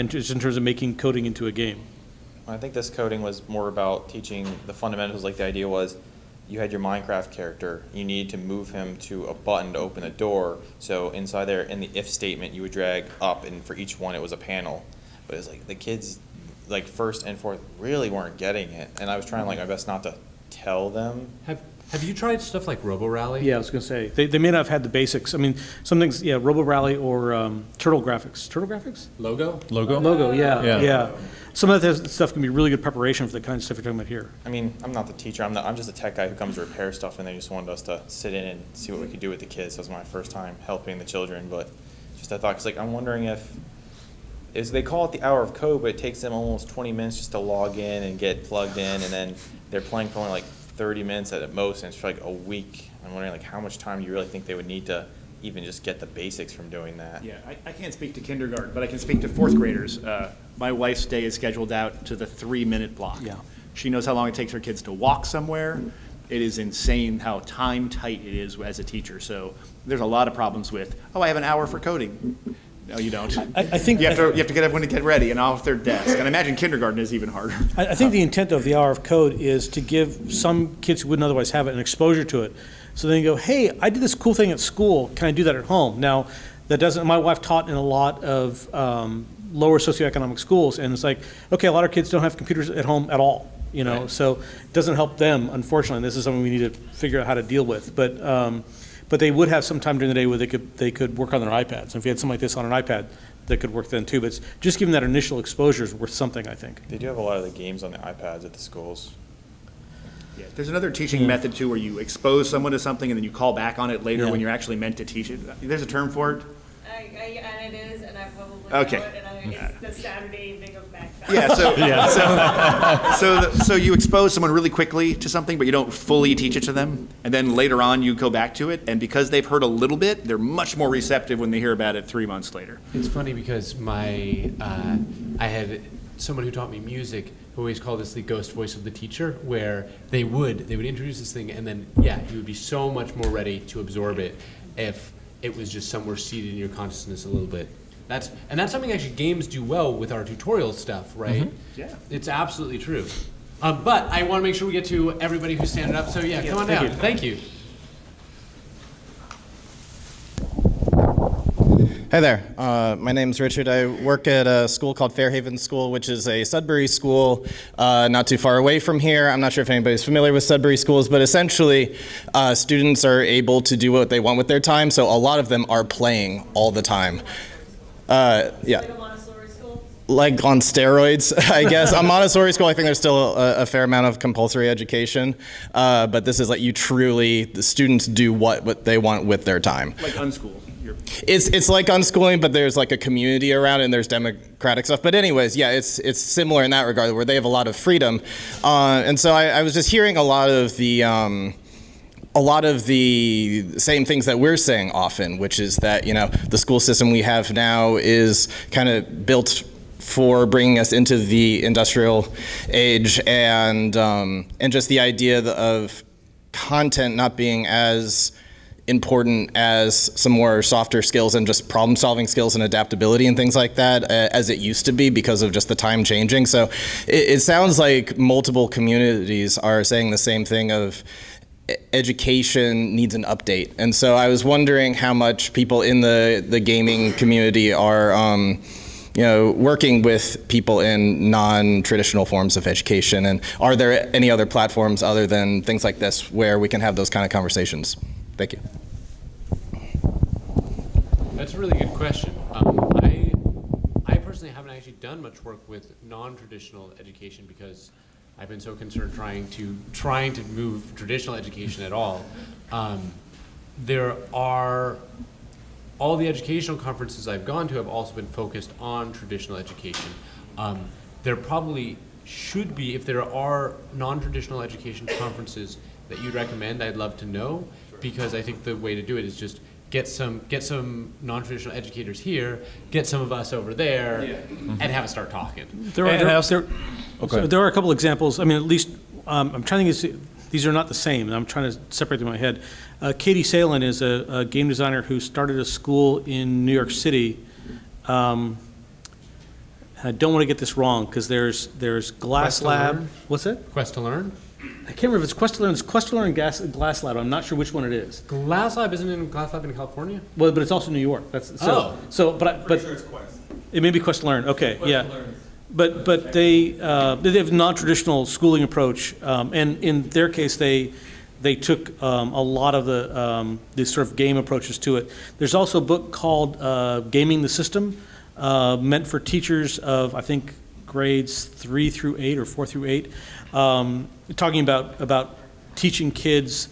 just in terms of making coding into a game. I think this coding was more about teaching the fundamentals. Like the idea was, you had your Minecraft character, you needed to move him to a button to open a door. So inside there, in the if statement, you would drag up, and for each one, it was a panel. But it's like the kids, like first and fourth, really weren't getting it, and I was trying like my best not to tell them. Have you tried stuff like Robo Rally? Yeah, I was going to say, they may not have had the basics. I mean, some things, yeah, Robo Rally or Turtle Graphics. Turtle Graphics? Logo? Logo, yeah, Yeah. yeah. Some of that stuff can be really good preparation for the kind of stuff you're talking about here. I mean, I'm not the teacher. I'm just a tech guy who comes to repair stuff, and they just wanted us to sit in and see what we could do with the kids. That was my first time helping the children, but just I thought, cause like I'm wondering if they call it the hour of code, but it takes them almost 20 minutes just to log in and get plugged in, and then they're playing for only like 30 minutes at most, and it's for like a week. I'm wondering like how much time do you really think they would need to even just get the basics from doing that? Yeah, I can't speak to kindergarten, but I can speak to fourth graders. My wife's day is scheduled out to the 3-minute block. Yeah. She knows how long it takes her kids to walk somewhere. It is insane how time tight it is as a teacher. So there's a lot of problems with, I have an hour for coding. No, you don't. I think you have to get everyone to get ready and off their desk. And I imagine kindergarten is even harder. I think the intent of the hour of code is to give some kids who wouldn't otherwise have it an exposure to it. So then you go, hey, I did this cool thing at school. Can I do that at home? Now, that doesn't. My wife taught in a lot of lower socioeconomic schools, and it's like, okay, a lot of kids don't have computers at home at all. You know, Right. so it doesn't help them. Unfortunately, this is something we need to figure out how to deal with. But they would have some time during the day where they could work on their iPads. And if you had something like this on an iPad, that could work then too. But it's just giving that initial exposure is worth something, I think. They do have a lot of the games on the iPads at the schools. Yeah, there's another teaching method too where you expose someone to something and then you call back on it later Yeah. when you're actually meant to teach it. There's a term for it. And it is, and I probably Okay. know it, and it's the Saturday evening of MAGFest. Yeah, so you expose someone really quickly to something, but you don't fully teach it to them, and then later on you go back to it, and because they've heard a little bit, they're much more receptive when they hear about it 3 months later. It's funny because I had someone who taught me music who always called this the ghost voice of the teacher, where they would introduce this thing, and then you would be so much more ready to absorb it if it was just somewhere seated in your consciousness a little bit. That's something actually games do well with our tutorial stuff, right? Yeah. It's absolutely true. But I want to make sure we get to everybody who's standing up. So come on down. Thank you. Hi there. My name's Richard. I work at a school called Fairhaven School, which is a Sudbury school not too far away from here. I'm not sure if anybody's familiar with Sudbury schools, but essentially students are able to do what they want with their time, so a lot of them are playing all the time. Yeah. Like a Montessori school? Like on steroids, I guess. On Montessori school, I think there's still a fair amount of compulsory education, but this is like the students do what they want with their time. Like unschool. It's like unschooling, but there's like a community around it and there's democratic stuff. But anyways, yeah, it's similar in that regard where they have a lot of freedom. And so I was just hearing a lot of the same things that we're saying often, which is that, the school system we have now is kind of built for bringing us into the industrial age, and just the idea of content not being as important as some more softer skills and just problem solving skills and adaptability and things like that as it used to be because of just the time changing. So it sounds like multiple communities are saying the same thing of education needs an update. And so I was wondering how much people in the gaming community are working with people in non-traditional forms of education, and are there any other platforms other than things like this where we can have those kind of conversations? Thank you. That's a really good question. I personally haven't actually done much work with non-traditional education because I've been so concerned trying to move traditional education at all. There are all the educational conferences I've gone to have also been focused on traditional education. There probably should be, if there are non-traditional education conferences that you'd recommend, I'd love to know, because I think the way to do it is just get some non-traditional educators here, get some of us over there, and have us start talking. There are a couple examples. I mean, at least I'm trying to think. These are not the same, and I'm trying to separate them in my head. Katie Salen is a game designer who started a school in New York City. I don't want to get this wrong because there's Glass Quest to Lab. Learn? What's that? Quest to Learn? I can't remember if it's Quest to Learn. It's Quest to Learn and Glass Lab. I'm not sure which one it is. Glass Lab isn't in Glass Lab in California? Well, but it's also New York. But Sure it's Quest. it may be Quest to Learn. Okay, yeah. But they have a non-traditional schooling approach, and in their case, they took a lot of the sort of game approaches to it. There's also a book called Gaming the System, meant for teachers of, I think, grades 3 through 8 or 4 through 8, talking about teaching kids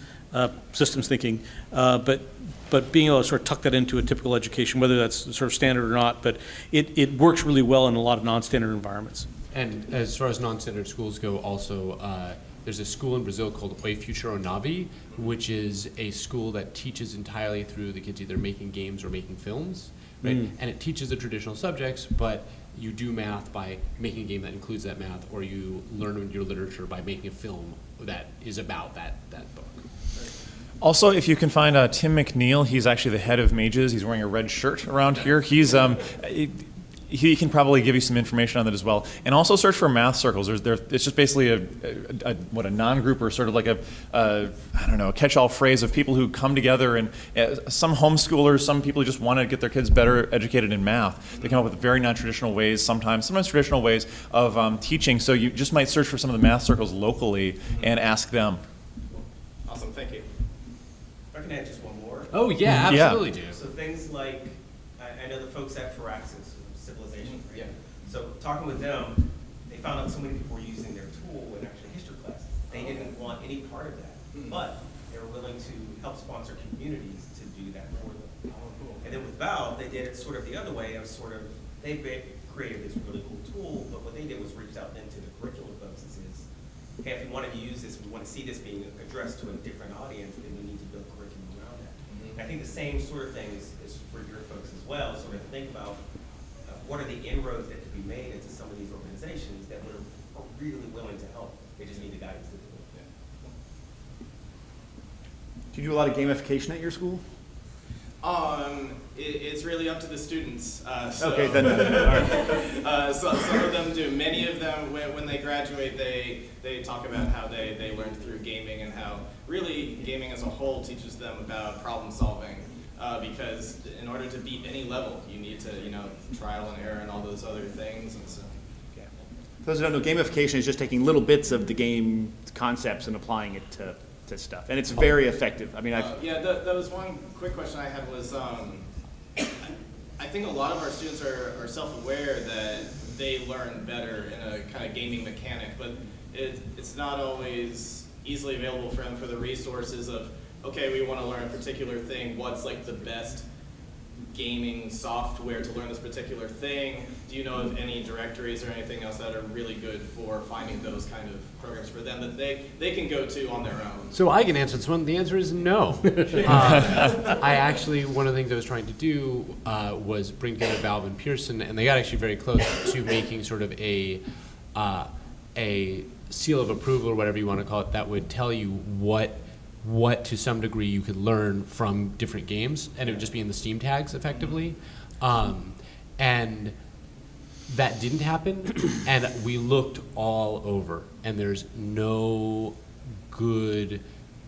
systems thinking, but being able to sort of tuck that into a typical education, whether that's sort of standard or not, but it works really well in a lot of non-standard environments. And as far as non-standard schools go, also, there's a school in Brazil called Oi Futuro Navi, which is a school that teaches entirely through the kids either making games or making films, right? And it teaches the traditional subjects, but you do math by making a game that includes that math, or you learn your literature by making a film that is about that book. Also, if you can find Tim McNeil, he's actually the head of Mages. He's wearing a red shirt around here. He can probably give you some information on that as well. And also search for math circles. It's just basically a non-group, or sort of like a catch-all phrase of people who come together, and some homeschoolers, some people who just want to get their kids better educated in math. They come up with very non-traditional ways, sometimes traditional ways of teaching. So you just might search for some of the math circles locally and ask them. Awesome, thank you. If I can add just one more. Oh yeah, absolutely do. So things like, I know the folks at Firaxis, Civilization, right? Yeah. So talking with them, they found out so many people were using their tool in actually history classes. They didn't want any part of that, but they were willing to help sponsor communities to do that for them. And then with Valve, they did it sort of the other way of they created this really cool tool, but what they did was reach out then to the curriculum folks and says, hey, if you want to use this, we want to see this being addressed to a different audience, then we need to build curriculum around that. And I think the same sort of thing is for your folks as well, sort of think about what are the inroads that could be made into some of these organizations that are really willing to help. They just need the guidance to do it. Do you do a lot of gamification at your school? It's really up to the students. Okay, then. All right. Some of them do. Many of them, when they graduate, they talk about how they learned through gaming, and how really gaming as a whole teaches them about problem solving. Because in order to beat any level, you need to, trial and error and all those other things. And so, For those who don't know, gamification is just taking little bits of the game concepts and applying it to stuff, and it's very effective. I mean, that was one quick question I had was, I think a lot of our students are self-aware that they learn better in a kind of gaming mechanic, but it's not always easily available for them for the resources of, okay, we want to learn a particular thing, what's like the best gaming software to learn this particular thing? Do you know of any directories or anything else that are really good for finding those kind of programs for them that they can go to on their own? So I can answer this one. The answer is no. I actually, one of the things I was trying to do was bring together Valve and Pearson, and they got actually very close to making sort of a seal of approval, or whatever you want to call it, that would tell you what to some degree you could learn from different games, and it would just be in the Steam tags effectively. And that didn't happen, and we looked all over, and there's no good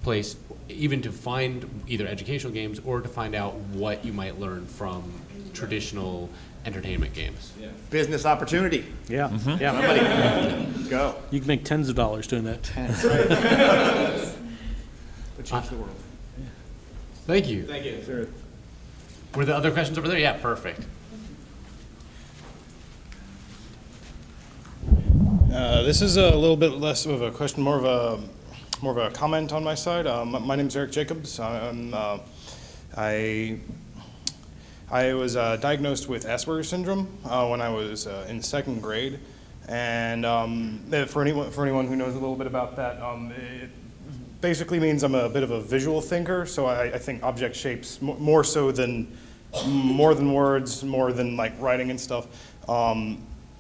place even to find either educational games or to find out what you might learn from traditional entertainment games. Yeah. business opportunity. Yeah. Yeah, somebody go. You can make tens of dollars doing that. But change the world. Thank you. Thank you. Sure. Were the other questions over there? Yeah, perfect. This is a little bit less of a question, more of a comment on my side. My name is Eric Jacobs. I was diagnosed with Asperger's syndrome when I was in second grade, and for anyone who knows a little bit about that, it basically means I'm a bit of a visual thinker. So I think object shapes more than words, more than like writing and stuff.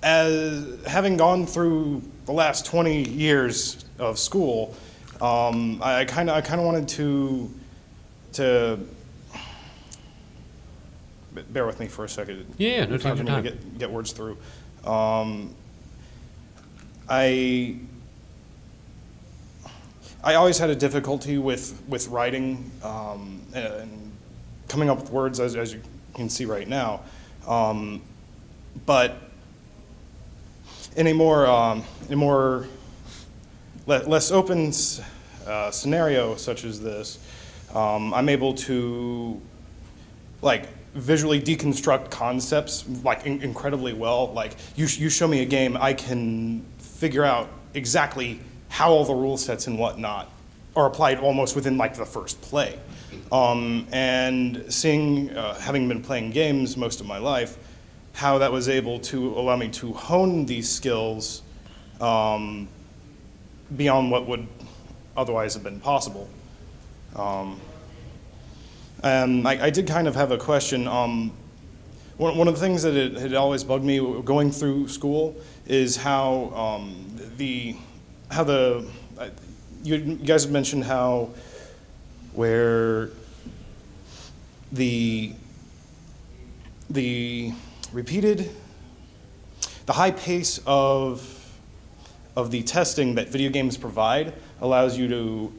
As having gone through the last 20 years of school, I kind of wanted to bear with me for a second. Yeah, no It's hard time. for me to get words through. I always had a difficulty with writing and coming up with words, as you can see right now. But in a more less open scenario such as this, I'm able to like visually deconstruct concepts like incredibly well. Like you show me a game, I can figure out exactly how all the rule sets and whatnot are applied almost within like the first play. And seeing, having been playing games most of my life, how that was able to allow me to hone these skills beyond what would otherwise have been possible. And I did kind of have a question. One of the things that had always bugged me going through school is how you guys have mentioned how where the high pace of the testing that video games provide allows you to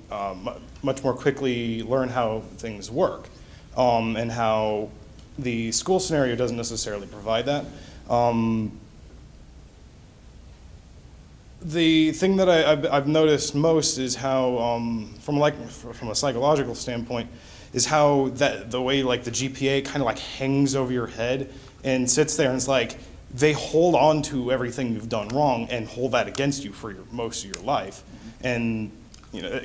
much more quickly learn how things work, and how the school scenario doesn't necessarily provide that. The thing that I've noticed most is how, from a psychological standpoint, is how the way like the GPA kind of like hangs over your head and sits there, and it's like they hold on to everything you've done wrong and hold that against you for most of your life, and you know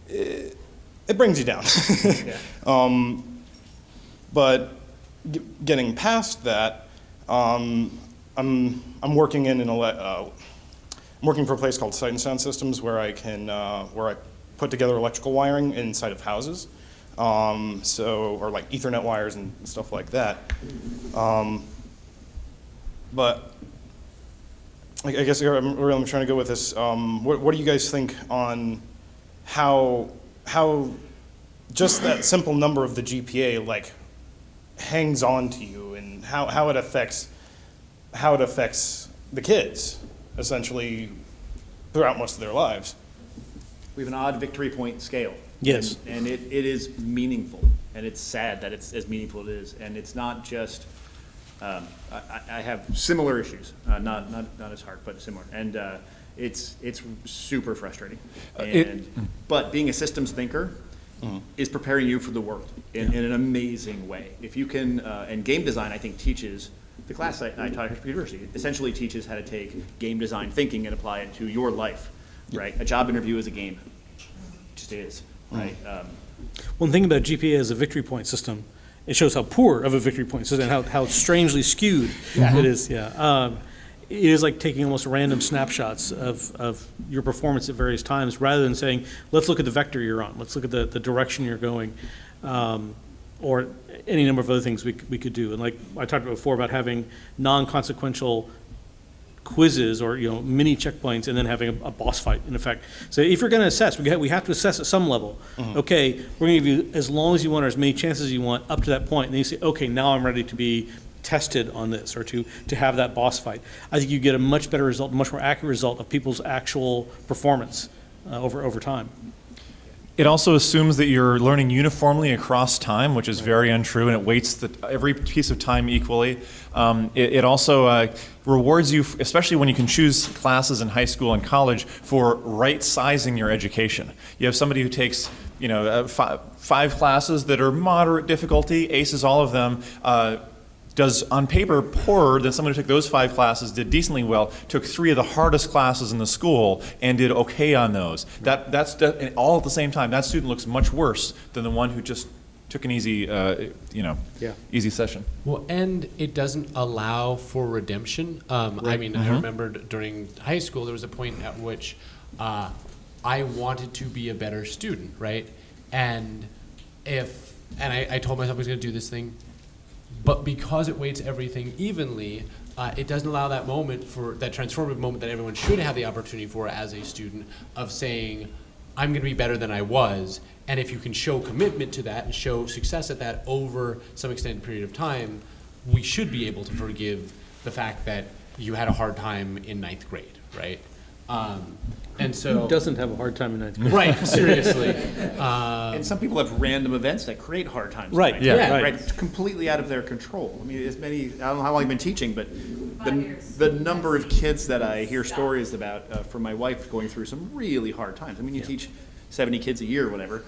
it brings you down. But getting past that, I'm working I'm working for a place called Sight and Sound Systems where I put together electrical wiring inside of houses, or like Ethernet wires and stuff like that. But I guess where I'm trying to go with this, what do you guys think on how just that simple number of the GPA like hangs on to you, and how it affects the kids essentially throughout most of their lives? We have an odd victory point scale. Yes. And it is meaningful, and it's sad that it's as meaningful as it is. And it's not just, I have similar issues, not as hard, but similar. And it's super frustrating. But being a systems thinker is preparing you for the world in an amazing way. If you can, and game design, I think, teaches, the class I taught at university essentially teaches how to take game design thinking and apply it to your life, right? A job interview is a game. It just is, right? One thing about GPA as a victory point system, it shows how poor of a victory point system and how strangely skewed it is. Yeah, it is like taking almost random snapshots of your performance at various times, rather than saying, let's look at the vector you're on, let's look at the direction you're going, or any number of other things we could do. And like I talked about before about having non-consequential quizzes or mini checkpoints, and then having a boss fight in effect. So if you're going to assess, we have to assess at some level. Okay, we're going to give you as long as you want or as many chances as you want up to that point, and then you say, okay, now I'm ready to be tested on this, or to have that boss fight. I think you get a much better result, a much more accurate result of people's actual performance over time. It also assumes that you're learning uniformly across time, which is very untrue, and it weights every piece of time equally. It also rewards you, especially when you can choose classes in high school and college, for right-sizing your education. You have somebody who takes five classes that are moderate difficulty, aces all of them, does on paper poorer than someone who took those 5 classes, did decently well, took 3 of the hardest classes in the school and did okay on those. That's all at the same time. That student looks much worse than the one who just took an easy, Yeah. easy session. Well, and it doesn't allow for redemption. I mean, I remembered during high school, there was a point at which I wanted to be a better student, right? And I told myself I was going to do this thing, but because it weights everything evenly, it doesn't allow that moment for that transformative moment that everyone should have the opportunity for as a student of saying, I'm going to be better than I was. And if you can show commitment to that and show success at that over some extended period of time, we should be able to forgive the fact that you had a hard time in ninth grade, right? And so Who doesn't have a hard time in ninth grade? right, seriously. And some people have random events that create hard times. Right, Right, yeah, right. right. It's completely out of their control. I mean, I don't know how long you've been teaching, but the number of kids that I hear stories about from my wife going through some really hard times. I mean, you teach 70 kids a year or whatever.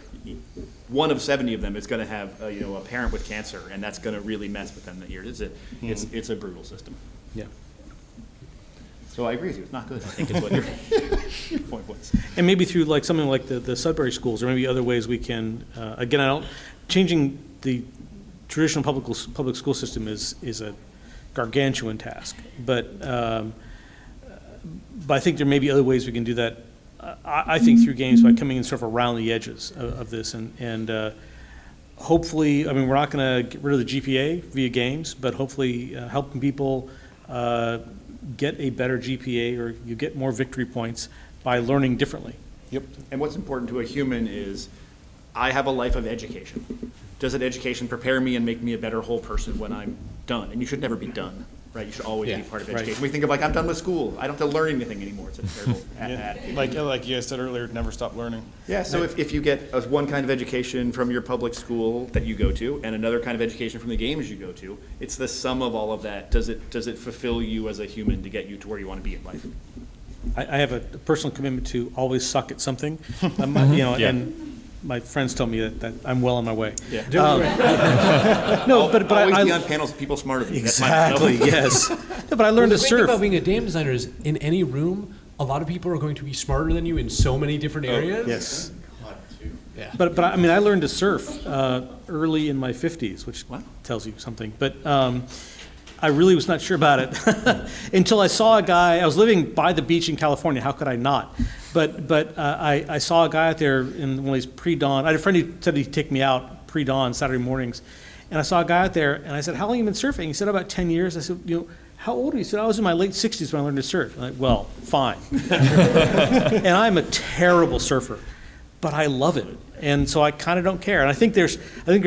One of 70 of them is going to have a parent with cancer, and that's going to really mess with them that year. It's a brutal system. Yeah. So I agree with you. It's not good. I think is what your point was. And maybe through like something like the Sudbury schools, or maybe other ways we can, again, changing the traditional public school system is a gargantuan task. But I think there may be other ways we can do that. I think through games, by coming in sort of around the edges of this, and hopefully, I mean, we're not going to get rid of the GPA via games, but hopefully helping people get a better GPA, or you get more victory points by learning differently. Yep. And what's important to a human is, I have a life of education. Does that education prepare me and make me a better whole person when I'm done? And you should never be done, right? You should always be part of education. right. We think of like, I'm done with school. I don't have to learn anything anymore. It's a terrible attitude. Like you guys said earlier, never stop learning. Yeah, so if you get one kind of education from your public school that you go to, and another kind of education from the games you go to, it's the sum of all of that. Does it fulfill you as a human to get you to where you want to be in life? I have a personal commitment to always suck at something, and my friends tell me that I'm well on my way. Yeah. No, but always I be on panels with people smarter than you. exactly yes. No, but I learned The to great thing surf. about being a game designer is in any room, a lot of people are going to be smarter than you in so many different areas. Yes. Yeah. But I mean, I learned to surf early in my 50s, which tells you something. But I really was not sure about it until I saw a guy. I was living by the beach in California. How could I not? But I saw a guy out there in one of these pre-dawn. I had a friend who said he'd take me out pre-dawn Saturday mornings, and I saw a guy out there, and I said, "How long have you been surfing?" He said, "About 10 years." I said, "How old are you?" He said, "I was in my late 60s when I learned to surf." I'm like, "Well, fine." And I'm a terrible surfer, but I love it, and so I kind of don't care. And I think there's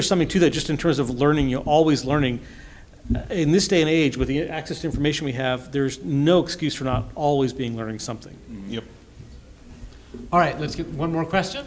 something to that, just in terms of learning. You're always learning. In this day and age, with the access to information we have, there's no excuse for not always being learning something. Yep. All right, let's get one more question.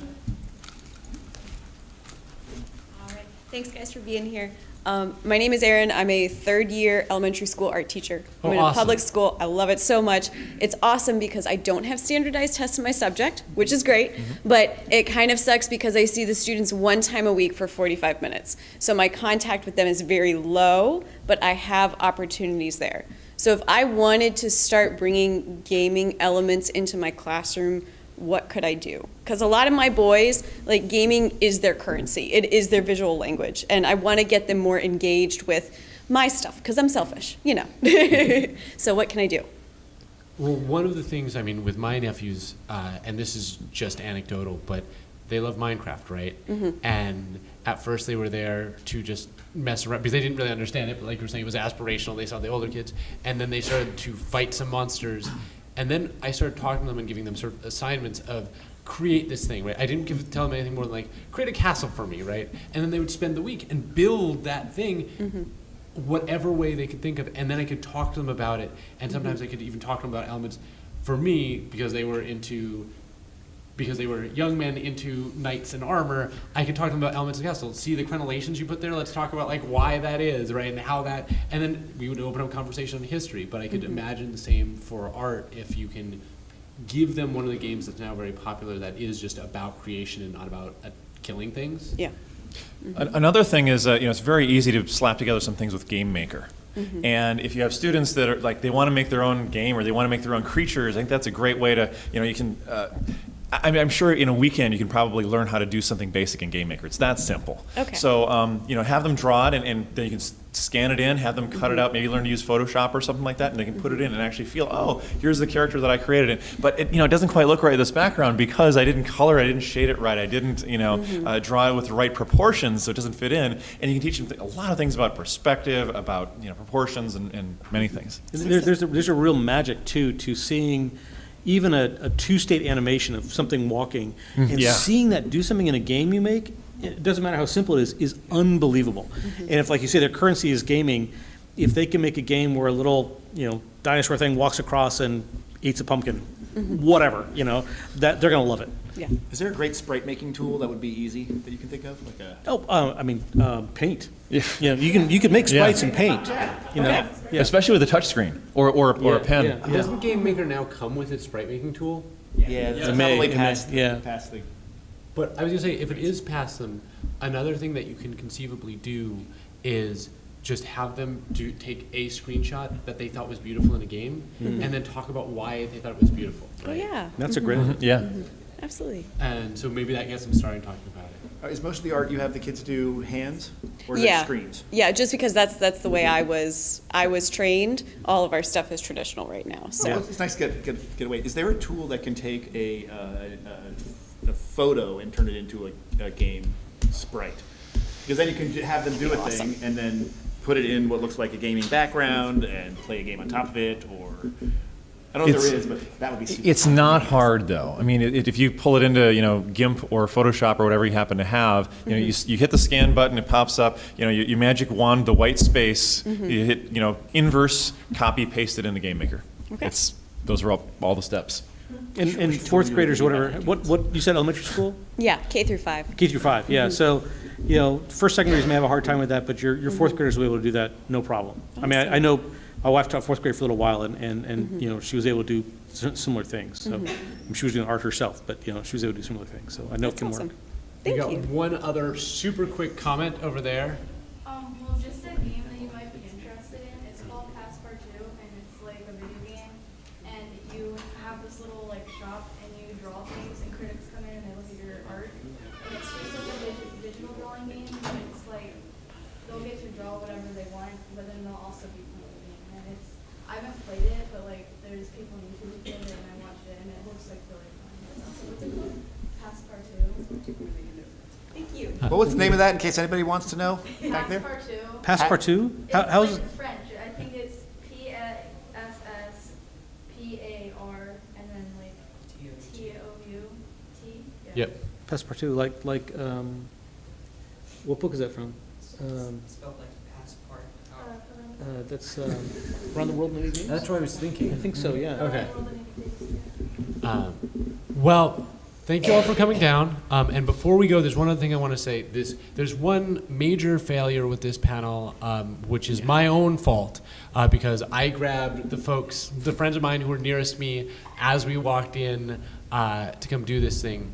All right. Thanks, guys, for being here. My name is Erin. I'm a third-year elementary school art teacher. I'm in a awesome. public school. I love it so much. It's awesome because I don't have standardized tests in my subject, which is great, but it kind of sucks because I see the students one time a week for 45 minutes. So my contact with them is very low, but I have opportunities there. So if I wanted to start bringing gaming elements into my classroom, what could I do? Because a lot of my boys, like, gaming is their currency. It is their visual language. And I want to get them more engaged with my stuff, because I'm selfish, So what can I do? Well, one of the things, I mean, with my nephews, and this is just anecdotal, but they love Minecraft, right? And at first they were there to just mess around, because they didn't really understand it, but like you were saying, it was aspirational. They saw the older kids, and then they started to fight some monsters. And then I started talking to them and giving them sort of assignments of create this thing, right? I didn't tell them anything more than like, create a castle for me, right? And then they would spend the week and build that thing whatever way they could think of. And then I could talk to them about it. And sometimes I could even talk to them about elements for me, because they were young men into knights and armor. I could talk to them about elements of the castle. See the crenellations you put there? Let's talk about like why that is, right? And how that, and then we would open up conversation on history. But I could imagine the same for art if you can give them one of the games that's now very popular that is just about creation and not about killing things. Yeah. Another thing is, it's very easy to slap together some things with Game Maker. And if you have students that are like, they want to make their own game or they want to make their own creatures, I think that's a great way to, you can I'm sure in a weekend you can probably learn how to do something basic in Game Maker. It's that simple. Okay. So, have them draw it, and then you can scan it in, have them cut it out, maybe learn to use Photoshop or something like that, and they can put it in and actually feel, oh, here's the character that I created. But it doesn't quite look right, this background, because I didn't color, I didn't shade it right, I didn't, draw it with the right proportions, so it doesn't fit in. And you can teach them a lot of things about perspective, about proportions, and many things. There's a real magic too to seeing even a two-state animation of something walking and Yeah. seeing that do something in a game you make. It doesn't matter how simple it is unbelievable. And if, like you say, their currency is gaming, if they can make a game where a little dinosaur thing walks across and eats a pumpkin, whatever, that they're gonna love it. Yeah. Is there a great sprite making tool that would be easy that you can think of? Like a Paint. Yeah. You can make sprites in Paint. Yeah. Especially with a touch screen or a pen. Yeah. Doesn't Game Maker now come with its sprite making tool? yeah, it's It may, probably it may, past yeah. past the. But I was gonna say, if it is past them, another thing that you can conceivably do is just have them take a screenshot that they thought was beautiful in a game, and then talk about why they thought it was beautiful. Oh, Right? yeah. That's a great. Yeah. Absolutely. And so maybe that gets them started talking about it. Is most of the art you have the kids do hands or is Yeah. it screens? Yeah, just because that's the way I was trained. All of our stuff is traditional right now. So Well, it's nice to get away. Is there a tool that can take a photo and turn it into a game sprite? Because then you can have them do a thing and then put it in what looks like a gaming background and play a game on top of it, or I don't know if there is, but that would be super. It's not hard, though. I mean, if you pull it into GIMP or Photoshop or whatever you happen to have, you hit the scan button, it pops up. You magic wand the white space. You hit inverse copy, paste it in the Game Maker. Okay. Those are all the steps. And fourth graders, whatever. What you said, elementary school? yeah, K through 5. K through 5, yeah. So, first, second graders may have a hard time with that, but your fourth graders will be able to do that, no problem. I mean, I know my wife taught fourth grade for a little while, and she was able to do similar things. So she was doing art herself, but she was able to do similar things. So I know it can Awesome. work. We Thank got you. one other super quick comment over there. Well, just a game that you might be interested in. It's called Passepartout, and it's like a video game. And you have this little shop, and you draw things, and critics come in and they look at your art. And it's just like a digital drawing game, but it's like they'll get to draw whatever they want, but then they'll also be playing the game. And I haven't played it, but there's people on YouTube who played it, and I watched it, and it looks like really fun. So what's it called? Passepartout. Thank you. What was the name of that in case anybody wants to know back there? Passepartout. Passepartout? It's How's like French. I think it's PSSPAR and then TOUT. Yeah. Yep. Passepartout? Like what book is that from? Spelled like passport. That's Around the World in 80 Days? That's what I was thinking. I think so, yeah. Okay. Well, thank you all for coming down. And before we go, there's one other thing I want to say. There's one major failure with this panel, which is my own fault, because I grabbed the friends of mine who were nearest me as we walked in to come do this thing.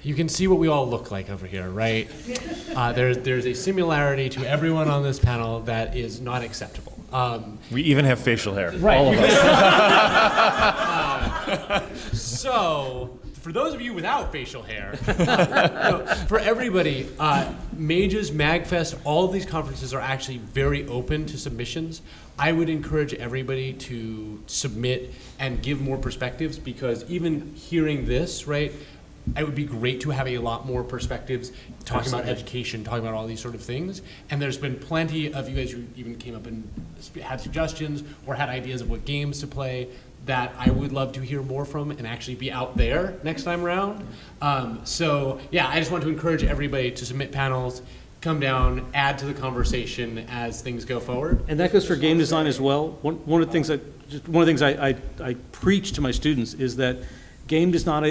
You can see what we all look like over here, right? There's a similarity to everyone on this panel that is not acceptable. We even have facial hair. Right. All of us. So, for those of you without facial hair, for everybody, Mages, MAGFest, all of these conferences are actually very open to submissions. I would encourage everybody to submit and give more perspectives, because even hearing this, right, it would be great to have a lot more perspectives talking about education, talking about all these sort of things. And there's been plenty of you guys who even came up and had suggestions or had ideas of what games to play that I would love to hear more from and actually be out there next time around. So yeah, I just want to encourage everybody to submit panels, come down, add to the conversation as things go forward. And that goes for game design as well. One of the things I preach to my students is that game is not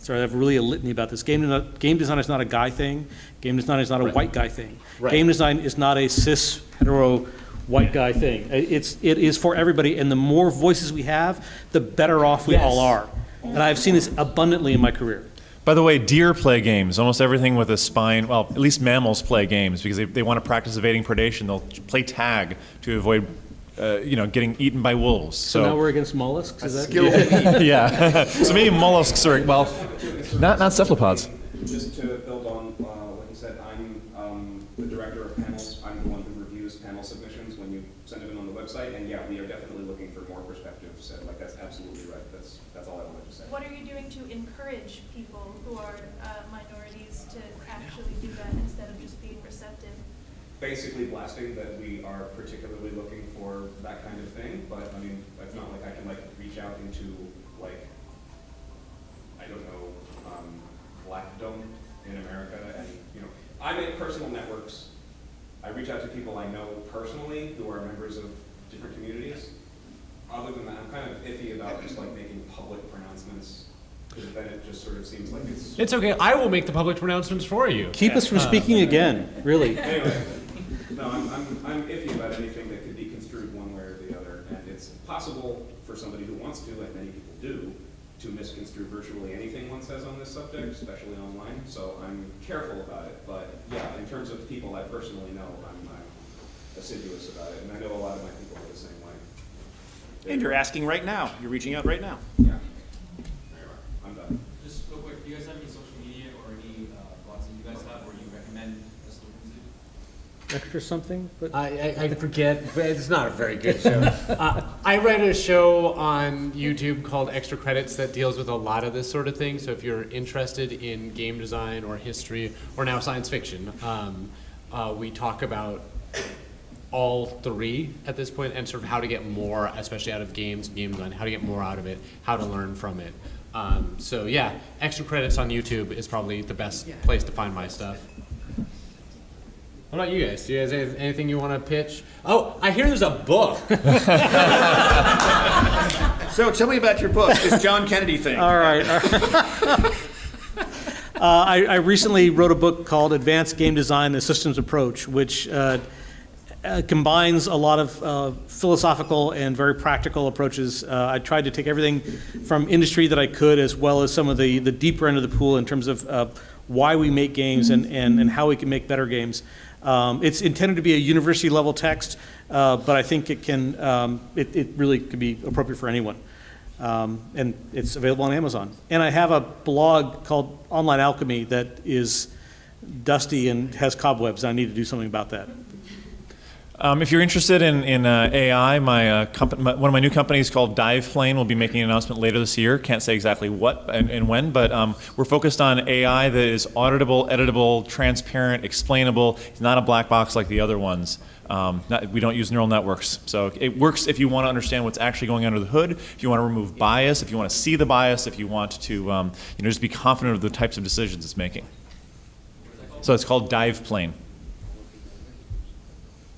sorry, I have really a litany about this. Game design is not a guy thing. Game design is not a white guy thing. Right. Game design is not a cis hetero white guy thing. It is for everybody, and the more voices we have, the better off we all are. And I've seen this abundantly in my career. By the way, deer play games. Almost everything with a spine, well, at least mammals play games because they want to practice evading predation. They'll play tag to avoid getting eaten by wolves. So now we're against mollusks? Is that? Yeah. So maybe mollusks are, well, not cephalopods. Just to build on what you said, I'm the director of panels. I'm the one who reviews panel submissions when you send them in on the website. And yeah, we are definitely looking for more perspectives. So like that's absolutely right. That's all I wanted to say. What are you doing to encourage people who are minorities to actually do that instead of just being receptive? Basically blasting that we are particularly looking for that kind of thing, but I mean, it's not like I can like reach out into like, I don't know, Blackdome in America, and I make personal networks. I reach out to people I know personally who are members of different communities. Other than that, I'm kind of iffy about just like making public pronouncements, because then it just sort of seems like it's... It's okay. I will make the public pronouncements for you. Keep us from speaking again, really. Anyway, no, I'm iffy about anything that could be construed one way or the other, and it's possible for somebody who wants to, and many people do, to misconstrue virtually anything one says on this subject, especially online, so I'm careful about it, but yeah, in terms of people I personally know, I'm assiduous about it, and I know a lot of my people are the same way. And you're asking right now. You're reaching out right now. Yeah. I'm done. Just real quick, do you guys have any social media or any blogs that you guys have where you recommend us looking to? Extra something? But I forget, but it's not a very good show. I write a show on YouTube called Extra Credits that deals with a lot of this sort of thing. So if you're interested in game design or history or now science fiction, we talk about all three at this point and sort of how to get more, especially out of games, game design, how to get more out of it, how to learn from it. So yeah, Extra Credits on YouTube is probably the best place to find my stuff. What about you guys? Do you guys have anything you want to pitch? Oh, I hear there's a book. So tell me about your book, this John Kennedy thing. All right. I recently wrote a book called Advanced Game Design, the Systems Approach, which combines a lot of philosophical and very practical approaches. I tried to take everything from industry that I could, as well as some of the deeper end of the pool in terms of why we make games and how we can make better games. It's intended to be a university level text, but I think it can, it really could be appropriate for anyone. And it's available on Amazon. And I have a blog called Online Alchemy that is dusty and has cobwebs. I need to do something about that. If you're interested in AI, one of my new companies called DivePlane will be making an announcement later this year. Can't say exactly what and when, but we're focused on AI that is auditable, editable, transparent, explainable. It's not a black box like the other ones. We don't use neural networks. So it works if you want to understand what's actually going under the hood, if you want to remove bias, if you want to see the bias, if you want to just be confident of the types of decisions it's making. So it's called DivePlane.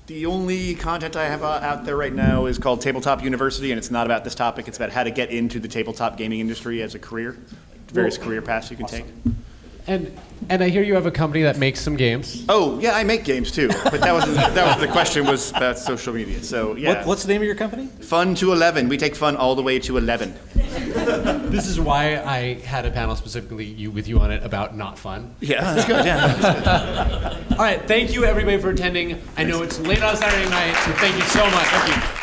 The only content I have out there right now is called Tabletop University, and it's not about this topic. It's about how to get into the tabletop gaming industry as a career, various career paths you can take. And I hear you have a company that makes some games. Oh, yeah, I make games too, but that was the question was about social media. So yeah. What's the name of your company? Fun to 11. We take fun all the way to 11. This is why I had a panel specifically with you on it about not fun. Yeah, that's good. Yeah. That's good. All right, thank you everybody for attending. I know it's late on Saturday night, so thank you so much. Thank you.